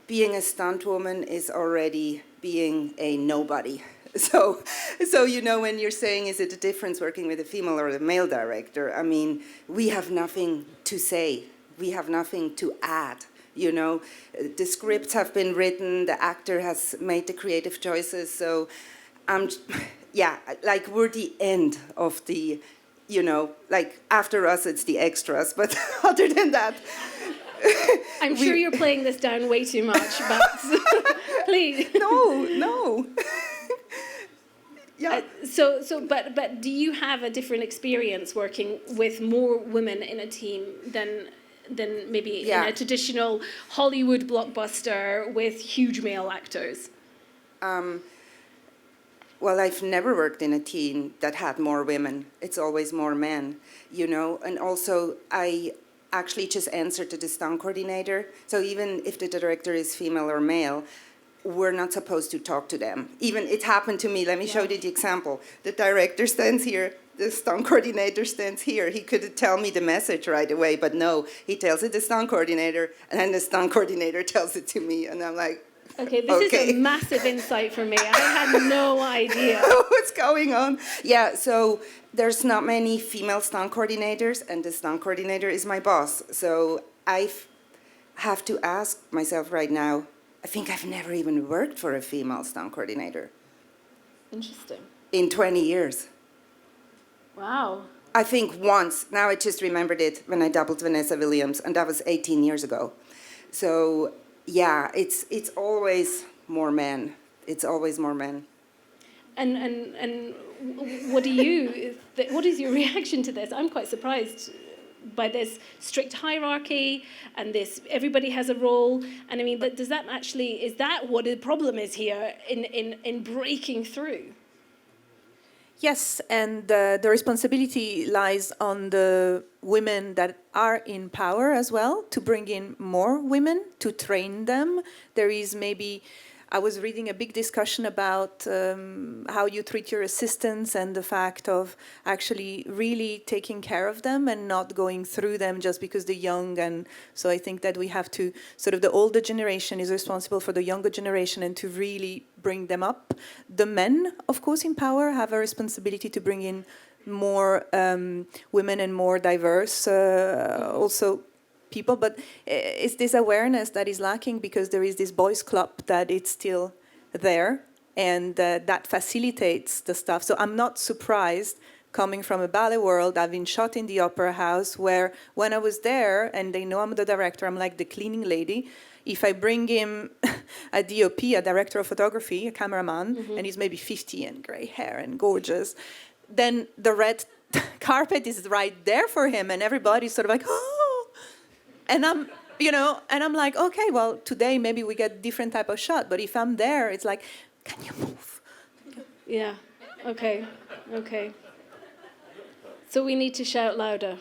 being a stunt woman is already being a nobody. So when you're saying, is it a difference working with a female or a male director? I mean, we have nothing to say. We have nothing to add. The scripts have been written, the actor has made the creative choices, so we're the end of the, after us it's the extras, but other than that. I'm sure you're playing this down way too much, but please. No. Yeah. But do you have a different experience working with more women in a team than maybe in a traditional Hollywood blockbuster with huge male actors? Well, I've never worked in a team that had more women. It's always more men, And also, I actually just answered to the stunt coordinator. So even if the director is female or male, we're not supposed to talk to them. Even it happened to me. Let me show you the example. The director stands here. The stunt coordinator stands here. He could tell me the message right away, but no, he tells it to the stunt coordinator, and then the stunt coordinator tells it to me, and I'm like, okay, this is a massive insight for me. I had no idea. What's going on? Yeah, so there's not many female stunt coordinators, and the stunt coordinator is my boss. So I have to ask myself right now, I think I've never even worked for a female stunt coordinator. Interesting. In 20 years. Wow. I think once. Now I just remembered it when I doubled Vanessa Williams, and that was 18 years ago. So yeah, it's always more men. It's always more men. And what is your reaction to this? I'm quite surprised by this strict hierarchy and this everybody has a role. And I mean, is that what the problem is here in breaking through? Yes, and the responsibility lies on the women that are in power as well, to bring in more women, to train them. There is maybe, I was reading a big discussion about how you treat your assistants and the fact of actually really taking care of them and not going through them just because they're young. And so I think that we have to, sort of the older generation is responsible for the younger generation and to really bring them up. The men, of course, in power have a responsibility to bring in more women and more diverse also people, but it's this awareness that is lacking because there is this boys club that it's still there and that facilitates the stuff. So I'm not surprised coming from a ballet world. I've been shot in the opera house where when I was there, and they know I'm the director, I'm like the cleaning lady. If I bring him a DOP, a director of photography, a cameraman, and he's maybe 50 and gray hair and gorgeous, then the red carpet is right there for him, and everybody's sort of like, oh, and I'm, and I'm like, okay, well, today maybe we get different type of shot, but if I'm there, it's like, can you move? Yeah, okay. So we need to shout louder.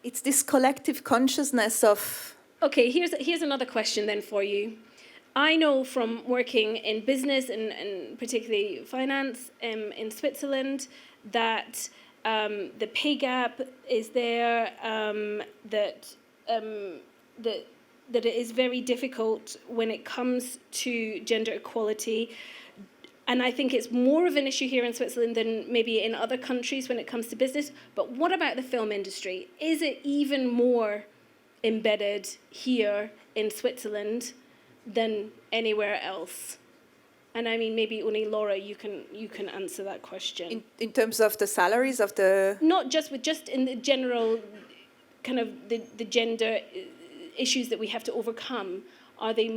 It's this collective consciousness of... Okay, here's another question then for you. I know from working in business and particularly finance in Switzerland that the pay gap is there, that it is very difficult when it comes to gender equality. And I think it's more of an issue here in Switzerland than maybe in other countries when it comes to business. But what about the film industry? Is it even more embedded here in Switzerland than anywhere else? And I mean, maybe only Laura, you can answer that question. In terms of the salaries of the... Not just in the general kind of the gender issues that we have to overcome. Are they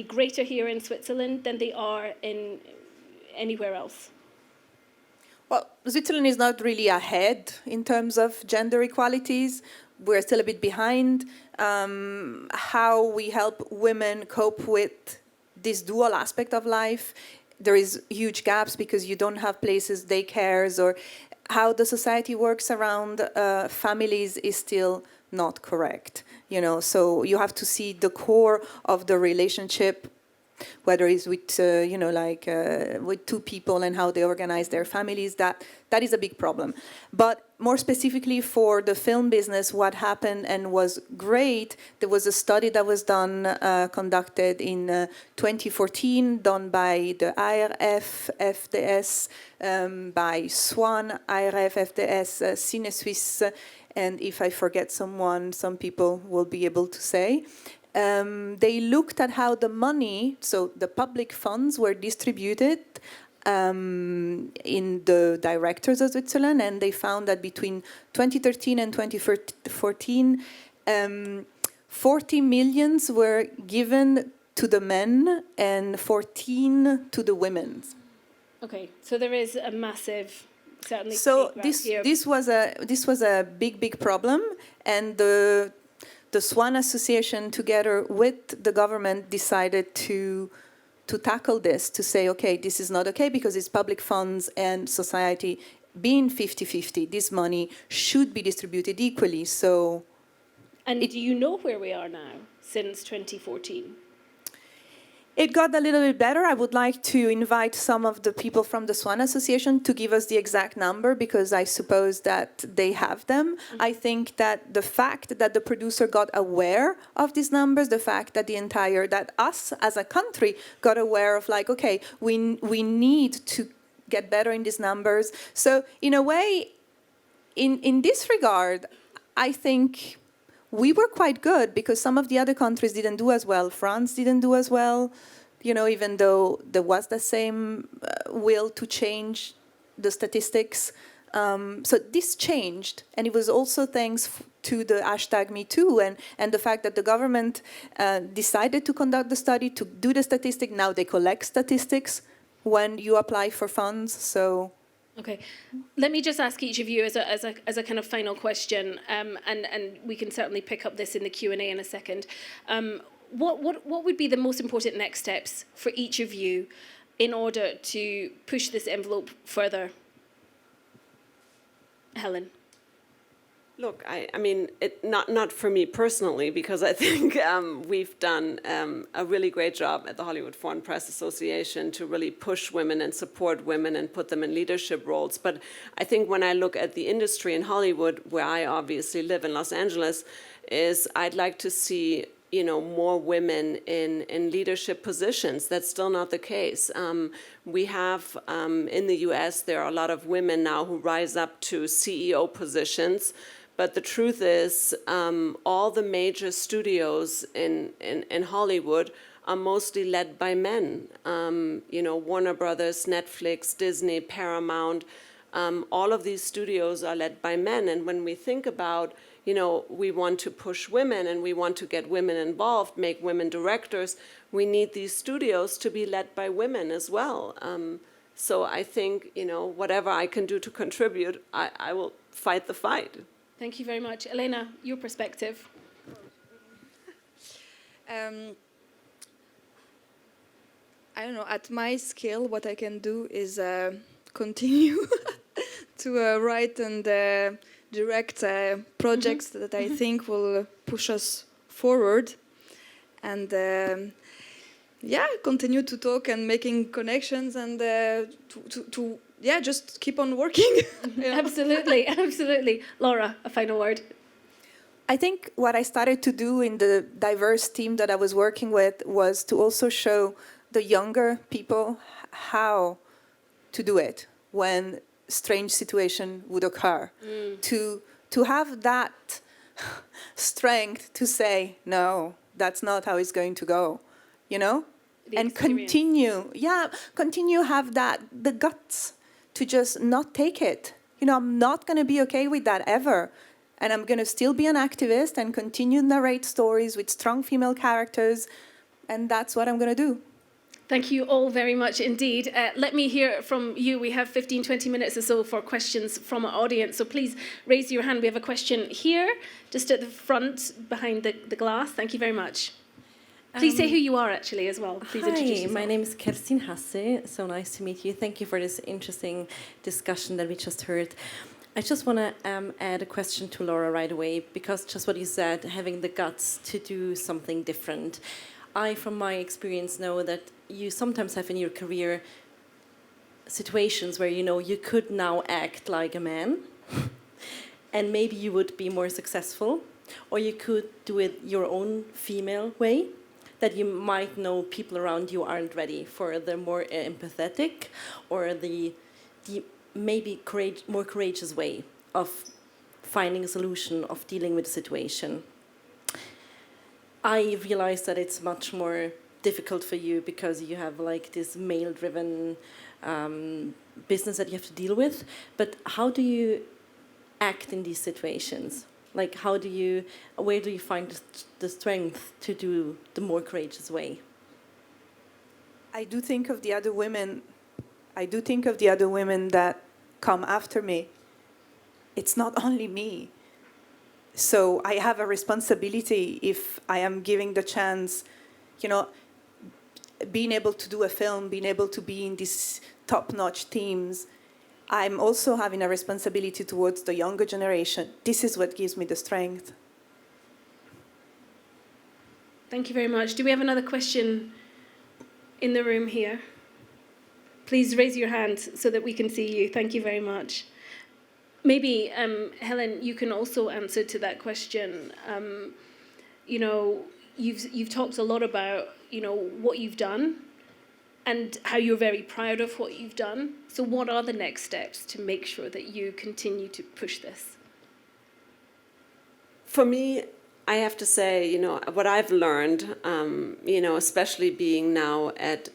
greater here in Switzerland than they are in anywhere else? Well, Switzerland is not really ahead in terms of gender equalities. We're still a bit behind. How we help women cope with this dual aspect of life, there is huge gaps because you don't have places, daycares, or how the society works around families is still not correct. So you have to see the core of the relationship, whether it's with, with two people and how they organize their families. That is a big problem. But more specifically for the film business, what happened and was great, there was a study that was conducted in 2014, done by the IRF, FDS, by Swan, IRF, FDS, Cine Suisse, and if I forget someone, some people will be able to say. They looked at how the money, so the public funds, were distributed in the directors of Switzerland, and they found that between 2013 and 2014, 40 millions were given to the men and 14 to the women. Okay, so there is a massive... Certainly. So this was a big problem, and the Swan Association, together with the government, decided to tackle this, to say, okay, this is not okay because it's public funds and society being 50-50. This money should be distributed equally. So, and do you know where we are now since 2014? It got a little bit better. I would like to invite some of the people from the Swan Association to give us the exact number, because I suppose that they have them. I think that the fact that the producer got aware of these numbers, the fact that that us as a country got aware of, like, okay, we need to get better in these numbers. So in a way, in this regard, I think we were quite good, because some of the other countries didn't do as well. France didn't do as well, even though there was the same will to change the statistics. So this changed, and it was also thanks to the #MeToo and the fact that the government decided to conduct the study, to do the statistic. Now they collect statistics when you apply for funds, so... Okay, let me just ask each of you as a kind of final question, and we can certainly pick up this in the Q&A in a second. What would be the most important next steps for each of you in order to push this envelope further? Helen. Look, I mean, not for me personally, because I think we've done a really great job at the Hollywood Foreign Press Association to really push women and support women and put them in leadership roles. But I think when I look at the industry in Hollywood, where I obviously live in Los Angeles, I'd like to see more women in leadership positions. That's still not the case. We have, in the US, there are a lot of women now who rise up to CEO positions. But the truth is, all the major studios in Hollywood are mostly led by men. Warner Brothers, Netflix, Disney, Paramount. all of these studios are led by men. And when we think about, we want to push women and we want to get women involved, make women directors, we need these studios to be led by women as well. So I think, whatever I can do to contribute, I will fight the fight. Thank you very much. Elena, your perspective. I don't know, at my scale, what I can do is continue to write and direct projects that I think will push us forward. And continue to talk and making connections and just keep on working. Absolutely, absolutely. Laura, a final word. I think what I started to do in the diverse team that I was working with was to also show the younger people how to do it when strange situation would occur. To have that strength to say, no, that's not how it's going to go, and continue have the guts to just not take it. I'm not going to be okay with that ever. And I'm going to still be an activist and continue to narrate stories with strong female characters. And that's what I'm going to do. Thank you all very much indeed. Let me hear from you. We have 15, 20 minutes or so for questions from our audience. So please raise your hand. We have a question here, just at the front, behind the glass. Thank you very much. Please say who you are actually as well. Please introduce yourself. My name is Kerstin Hasse. So nice to meet you. Thank you for this interesting discussion that we just heard. I just want to add a question to Laura right away, because just what you said, having the guts to do something different. I, from my experience, know that you sometimes have in your career situations where, you could now act like a man and maybe you would be more successful, or you could do it your own female way, that you might know people around you aren't ready for the more empathetic or the maybe more courageous way of finding a solution, of dealing with the situation. I realize that it's much more difficult for you because you have this male-driven business that you have to deal with. But how do you act in these situations? Where do you find the strength to do the more courageous way? I do think of the other women that come after me. It's not only me. So I have a responsibility if I am giving the chance, being able to do a film, being able to be in these top-notch teams. I'm also having a responsibility towards the younger generation. This is what gives me the strength. Thank you very much. Do we have another question in the room here? Please raise your hand so that we can see you. Thank you very much. Maybe, Helen, you can also answer to that question. You've talked a lot about, what you've done and how you're very proud of what you've done. So what are the next steps to make sure that you continue to push this? For me, I have to say, what I've learned, especially being now at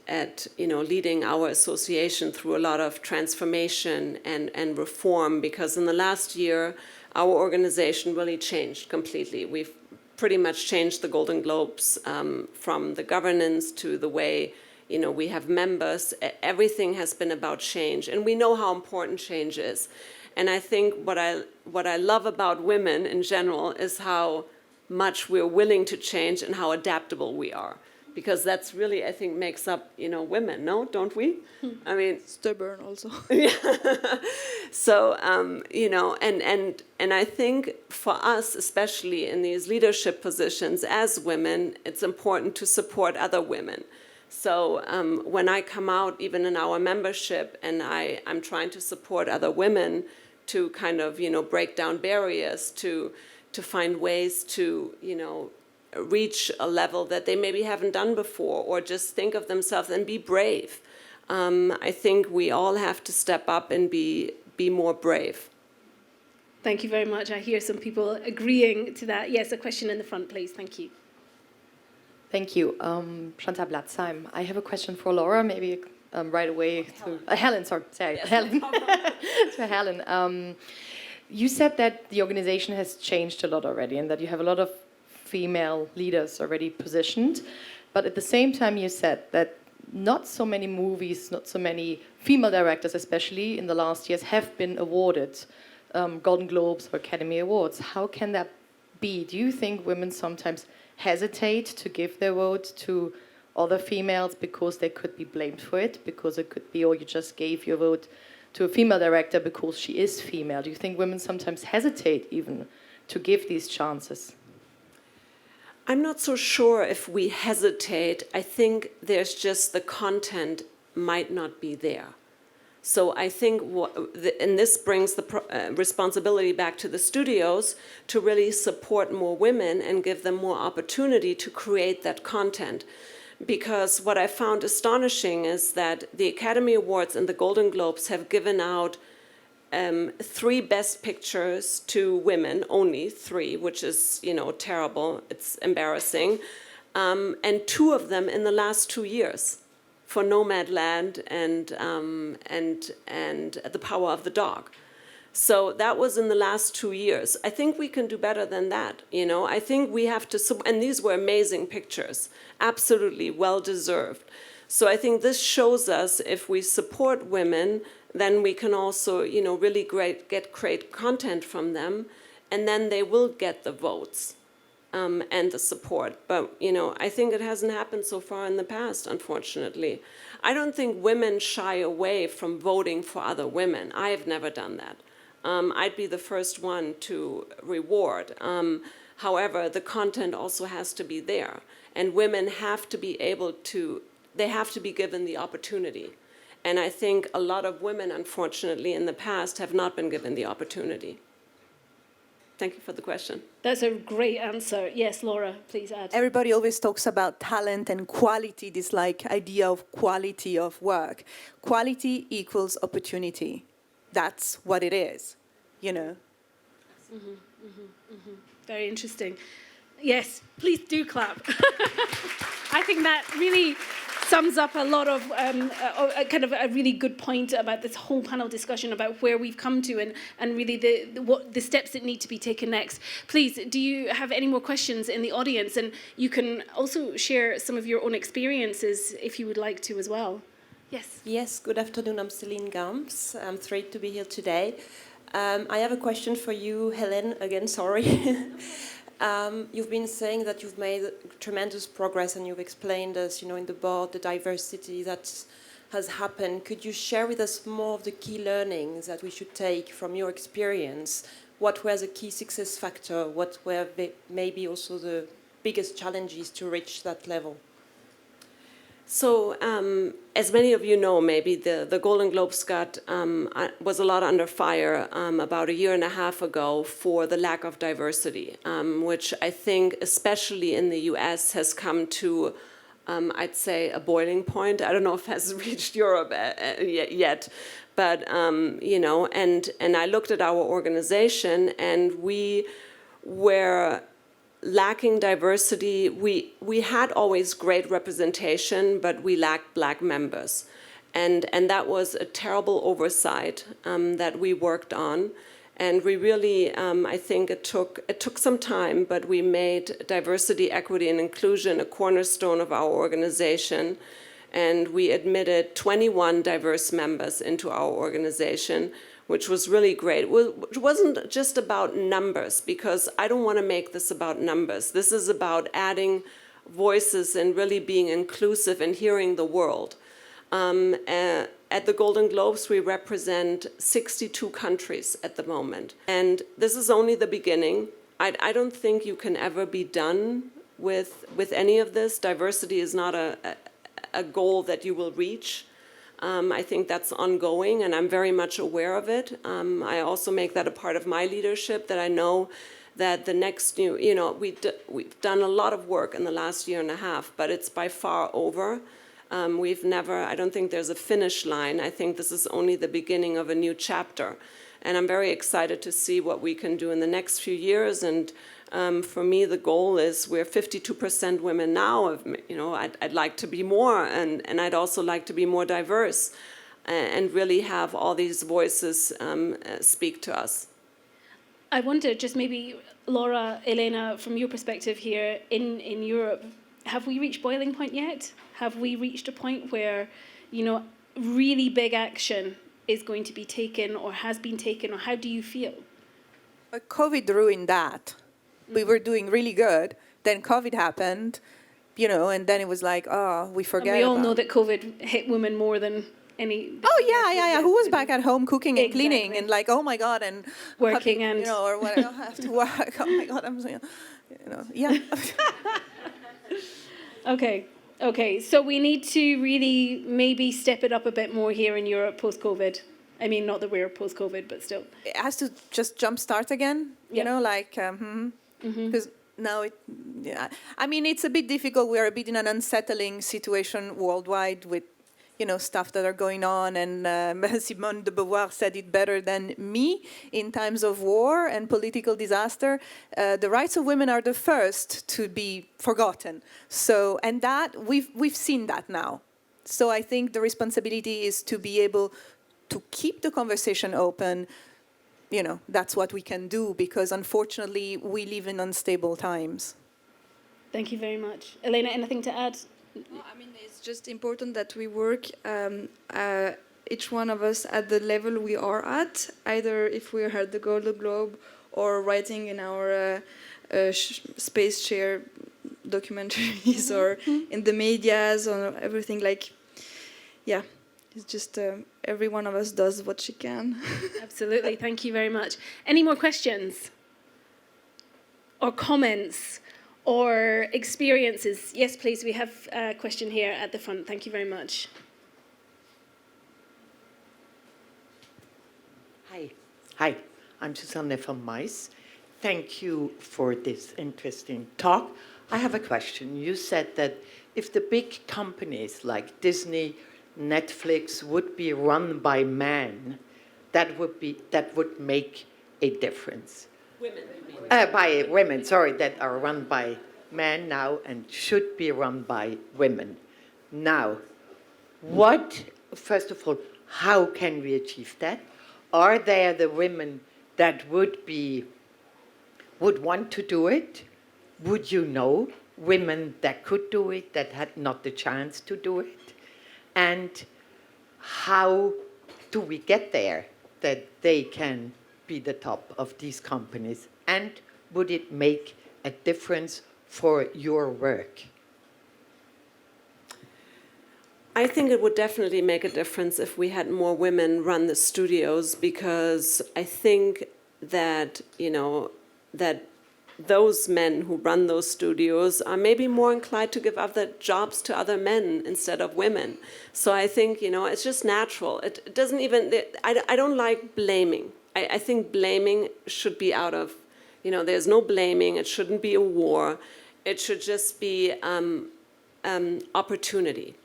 leading our association through a lot of transformation and reform, because in the last year, our organization really changed completely. We've pretty much changed the Golden Globes from the governance to the way, we have members. Everything has been about change, and we know how important change is. And I think what I love about women in general is how much we're willing to change and how adaptable we are, because that's really, I think, makes up women, no, don't we? I mean, stubborn also. Yeah. So and I think for us, especially in these leadership positions as women, it's important to support other women. So when I come out, even in our membership, and I'm trying to support other women to kind of break down barriers, to find ways to, reach a level that they maybe haven't done before, or just think of themselves and be brave. I think we all have to step up and be more brave. Thank you very much. I hear some people agreeing to that. Yes, a question in the front, please. Thank you. Thank you. Chantal Blatzheim. I have a question for Laura, maybe right away to Helen. Sorry, yes, Helen. To Helen. You said that the organization has changed a lot already, and that you have a lot of female leaders already positioned. But at the same time, you said that not so many movies, not so many female directors, especially in the last years, have been awarded Golden Globes or Academy Awards. How can that be? Do you think women sometimes hesitate to give their vote to other females because they could be blamed for it? Because it could be, oh, you just gave your vote to a female director because she is female. Do you think women sometimes hesitate even to give these chances? I'm not so sure if we hesitate. I think there's just the content might not be there. So I think, and this brings the responsibility back to the studios to really support more women and give them more opportunity to create that content. Because what I found astonishing is that the Academy Awards and the Golden Globes have given out 3 Best Pictures to women, only 3, which is, terrible. It's embarrassing. And 2 of them in the last 2 years, for Nomadland and The Power of the Dog. So that was in the last 2 years. I think we can do better than that. I think we have to, and these were amazing pictures, absolutely well-deserved. So I think this shows us if we support women, then we can also, really get great content from them, and then they will get the votes and the support. But, I think it hasn't happened so far in the past, unfortunately. I don't think women shy away from voting for other women. I have never done that. I'd be the first one to reward. However, the content also has to be there, and women have to be able to, they have to be given the opportunity. And I think a lot of women, unfortunately, in the past have not been given the opportunity. Thank you for the question. That's a great answer. Yes, Laura, please add. Everybody always talks about talent and quality, this idea of quality of work. Quality equals opportunity. That's what it is, Very interesting. Yes, please do clap. I think that really sums up a lot of kind of a really good point about this whole panel discussion about where we've come to and really the steps that need to be taken next. Please, do you have any more questions in the audience? And you can also share some of your own experiences if you would like to as well. Yes. Yes, good afternoon. I'm Celine Gams. I'm thrilled to be here today. I have a question for you, Helen, again, sorry. You've been saying that you've made tremendous progress and you've explained us, in the board, the diversity that has happened. Could you share with us more of the key learnings that we should take from your experience? What were the key success factors? What were maybe also the biggest challenges to reach that level? So, as many of you know, maybe the Golden Globes was a lot under fire about 1.5 years ago for the lack of diversity, which I think, especially in the US, has come to, I'd say, a boiling point. I don't know if it has reached Europe yet, but and I looked at our organization, and we were lacking diversity. We had always great representation, but we lacked Black members. And that was a terrible oversight that we worked on. And we really, I think it took some time, but we made diversity, equity, and inclusion a cornerstone of our organization. And we admitted 21 diverse members into our organization, which was really great. It wasn't just about numbers, because I don't want to make this about numbers. This is about adding voices and really being inclusive and hearing the world. At the Golden Globes, we represent 62 countries at the moment. And this is only the beginning. I don't think you can ever be done with any of this. Diversity is not a goal that you will reach. I think that's ongoing, and I'm very much aware of it. I also make that a part of my leadership, that I know that the next we've done a lot of work in the last 1.5 years, but it's by far over. I don't think there's a finish line. I think this is only the beginning of a new chapter. And I'm very excited to see what we can do in the next few years. And For me, the goal is we're 52% women now. I'd like to be more, and I'd also like to be more diverse, and really have all these voices speak to us. I wonder, just maybe, Laura, Elena, from your perspective here in Europe, have we reached boiling point yet? Have we reached a point where, really big action is going to be taken or has been taken, or how do you feel? COVID ruined that. We were doing really good. Then COVID happened, and then it was like, oh, we forget. And we all know that COVID hit women more than any. Oh yeah. Who was back at home cooking and cleaning and like, oh my God, and working and or what? I don't have to work. Oh my God, yeah. Okay. So we need to really maybe step it up a bit more here in Europe post-COVID. I mean, not that we're post-COVID, but still. It has to just jumpstart again, because now I mean, it's a bit difficult. We are a bit in an unsettling situation worldwide with, stuff that are going on. And Simone de Beauvoir said it better than me. In times of war and political disaster, the rights of women are the first to be forgotten. So, and that we've seen that now. So I think the responsibility is to be able to keep the conversation open. That's what we can do, because unfortunately we live in unstable times. Thank you very much. Elena, anything to add? No, I mean, it's just important that we work, each one of us at the level we are at, either if we're at the Golden Globe or writing in our space share documentaries or in the medias or everything. It's just every one of us does what she can. Absolutely. Thank you very much. Any more questions or comments or experiences? Yes, please. We have a question here at the front. Thank you very much. Hi. I'm Susanne from Mais. Thank you for this interesting talk. I have a question. You said that if the big companies like Disney, Netflix would be run by men, that would make a difference. Women. By women, sorry, that are run by men now and should be run by women. Now, first of all, how can we achieve that? Are there the women that would want to do it? Would you know women that could do it, that had not the chance to do it? And how do we get there that they can be the top of these companies? And would it make a difference for your work? I think it would definitely make a difference if we had more women run the studios, because I think that, that those men who run those studios are maybe more inclined to give other jobs to other men instead of women. So I think, it's just natural. It doesn't even, I don't like blaming. I think blaming should be out of, there's no blaming. It shouldn't be a war. It should just be opportunity.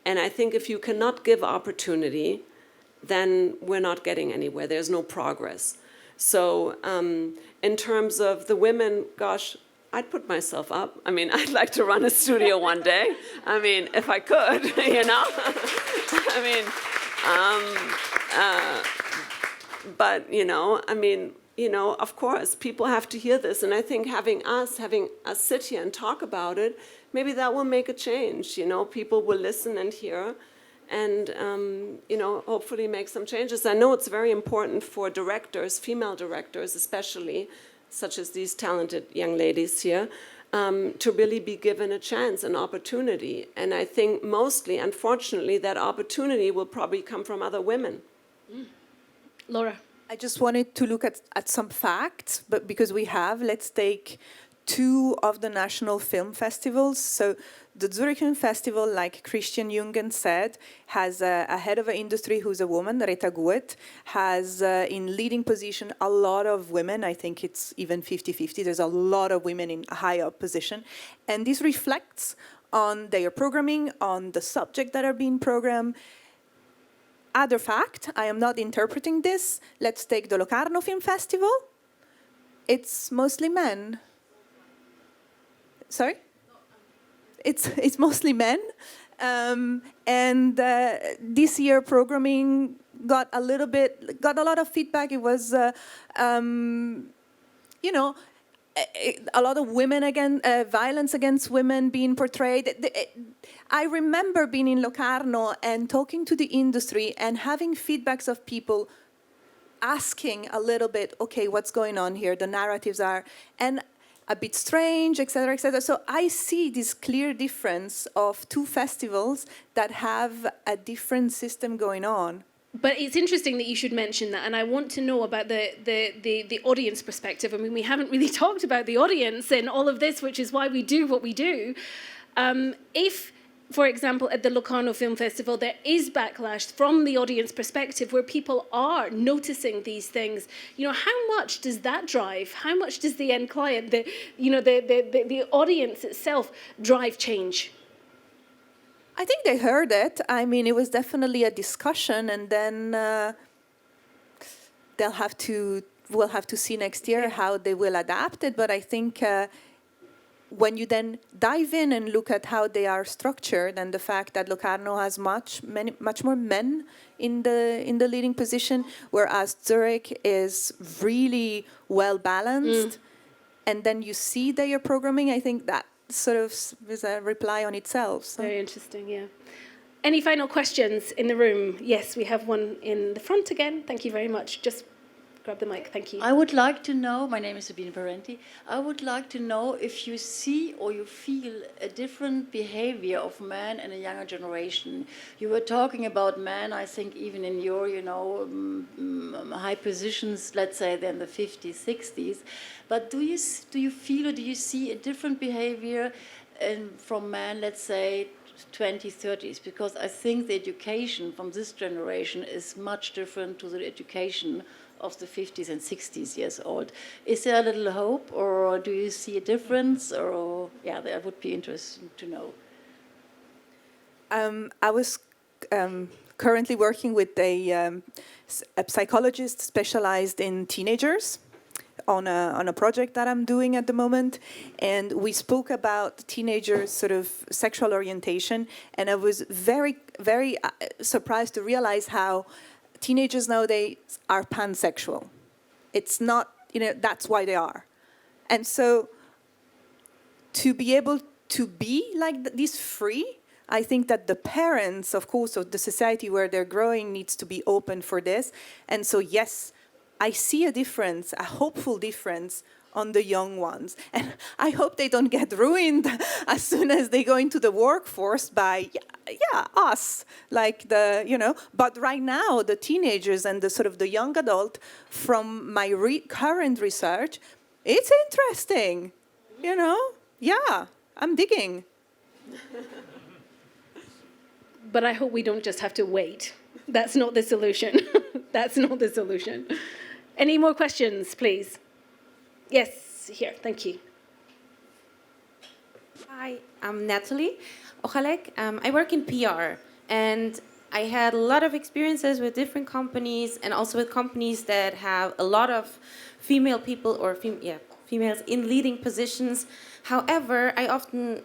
And I think if you cannot give opportunity, then we're not getting anywhere. There's no progress. So in terms of the women, gosh, I'd put myself up. I mean, I'd like to run a studio one day. I mean, if I could, I mean, but, of course, people have to hear this. And I think having us sit here and talk about it, maybe that will make a change. People will listen and hear. And, hopefully make some changes. I know it's very important for directors, female directors especially, such as these talented young ladies here, to really be given a chance, an opportunity. And I think mostly, unfortunately, that opportunity will probably come from other women. Laura. I just wanted to look at some facts, but because let's take 2 of the national film festivals. So the Zurich Film Festival, like Christian Jungen said, has a head of an industry who's a woman, Rita Guet, has in leading position a lot of women. I think it's even 50-50. There's a lot of women in a high up position. And this reflects on their programming, on the subject that are being programmed. Other fact, I am not interpreting this. Let's take the Locarno Film Festival. It's mostly men. Sorry? It's mostly men. And this year programming got a lot of feedback. It was, you know, a lot of women violence against women being portrayed. I remember being in Locarno and talking to the industry and having feedbacks of people asking a little bit, okay, what's going on here? The narratives are and a bit strange, etc., etc. So I see this clear difference of two festivals that have a different system going on. But it's interesting that you should mention that, and I want to know about the audience perspective. I mean, we haven't really talked about the audience in all of this, which is why we do what we do. If, for example, at the Locarno Film Festival, there is backlash from the audience perspective where people are noticing these things, you know, how much does that drive? How much does the end client, the audience itself drive change? I think they heard it. I mean, it was definitely a discussion, and then we'll have to see next year how they will adapt it. But I think when you then dive in and look at how they are structured, and the fact that Locarno has much more men in the leading position, whereas Zurich is really well balanced, and then you see their programming, I think that sort of is a reply on itself. So. Very interesting, yeah. Any final questions in the room? Yes, we have one in the front again. Thank you very much. Just grab the mic. Thank you. I would like to know, my name is Sabine Parenti, I would like to know if you see or you feel a different behavior of men in a younger generation. You were talking about men, I think even in your, high positions, let's say they're in the 50s, 60s. But do you feel or do you see a different behavior from men, let's say, 20s, 30s? Because I think the education from this generation is much different to the education of the 50s and 60s years old. Is there a little hope, or do you see a difference? Or that would be interesting to know. I was currently working with a psychologist specialized in teenagers on a project that I'm doing at the moment, and we spoke about teenagers' sort of sexual orientation, and I was very, very surprised to realize how teenagers nowadays are pansexual. It's not, that's why they are. And so to be able to be like this free, I think that the parents, of course, of the society where they're growing needs to be open for this. And so, yes, I see a difference, a hopeful difference on the young ones. And I hope they don't get ruined as soon as they go into the workforce by, us. Like but right now, the teenagers and the sort of the young adult, from my current research, it's interesting, Yeah, I'm digging. But I hope we don't just have to wait. That's not the solution. That's not the solution. Any more questions, please? Yes, here, thank you. Hi, I'm Natalie Ochalek. I work in PR, and I had a lot of experiences with different companies, and also with companies that have a lot of female people or females in leading positions. However, I often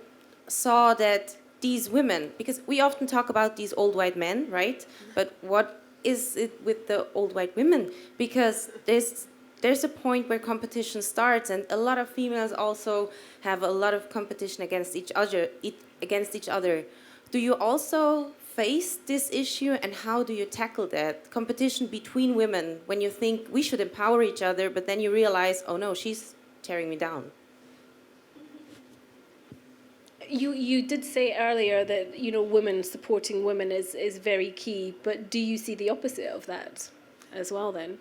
saw that these women, because we often talk about these old white men, right? But what is it with the old white women? Because there's a point where competition starts, and a lot of females also have a lot of competition against each other. Do you also face this issue, and how do you tackle that competition between women when you think we should empower each other, but then you realize, oh no, she's tearing me down? You did say earlier that women supporting women is very key, but do you see the opposite of that as well then?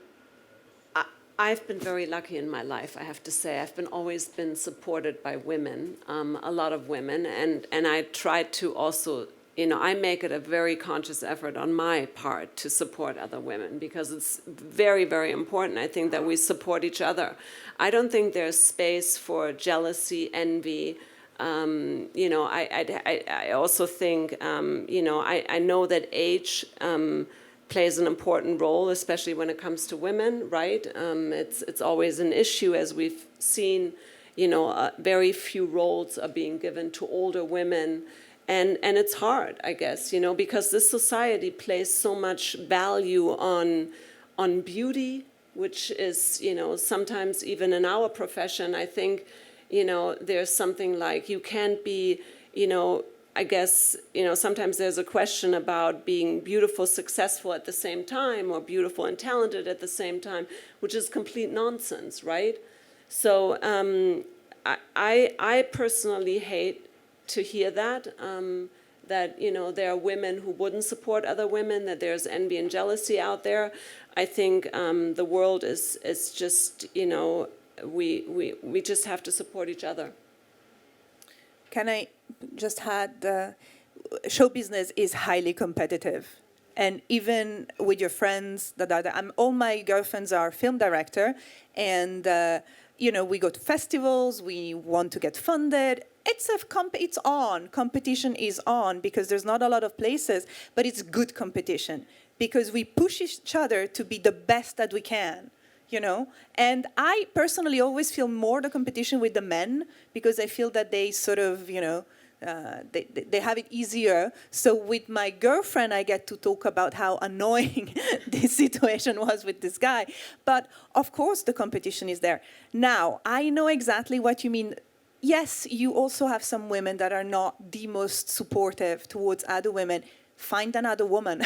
I've been very lucky in my life, I have to say. I've always been supported by women, a lot of women, and I try to also, I make it a very conscious effort on my part to support other women, because it's very, very important, I think, that we support each other. I don't think there's space for jealousy, envy. I also think, I know that age plays an important role, especially when it comes to women, right? It's always an issue, as we've seen, you know, very few roles are being given to older women. And it's hard, I guess, you know, because this society places so much value on beauty, which is, you know, sometimes even in our profession, I think, you know, there's something like you can't be, you know, I guess, you know, sometimes there's a question about being beautiful, successful at the same time, or beautiful and talented at the same time, which is complete nonsense, right? So I personally hate to hear that, that, you know, there are women who wouldn't support other women, that there's envy and jealousy out there. I think the world is just, you know, we just have to support each other. Can I just add, show business is highly competitive. And even with your friends, all my girlfriends are film director, and you know, we go to festivals, we want to get funded. It's on. Competition is on because there's not a lot of places, but it's good competition because we push each other to be the best that we can, you know? And I personally always feel more the competition with the men because I feel that they sort of, you know, they have it easier. So with my girlfriend, I get to talk about how annoying this situation was with this guy. But of course, the competition is there. Now, I know exactly what you mean. Yes, you also have some women that are not the most supportive towards other women. Find another woman.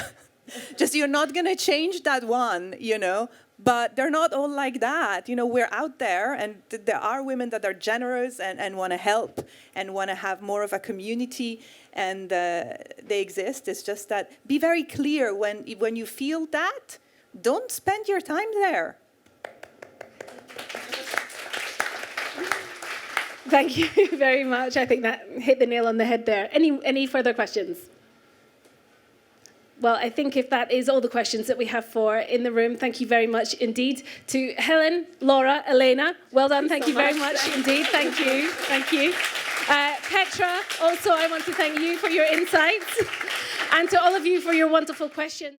Just you're not going to change that one, you know. But they're not all like that. You know, we're out there, and there are women that are generous and want to help and want to have more of a community, and they exist. It's just that be very clear when you feel that, don't spend your time there. Thank you very much. I think that hit the nail on the head there. Any further questions? Well, I think if that is all the questions that we have for in the room, thank you very much indeed to Helen, Laura, Elena. Well done. Thank you very much indeed. Thank you. Thank you. Petra, also I want to thank you for your insights and to all of you for your wonderful questions.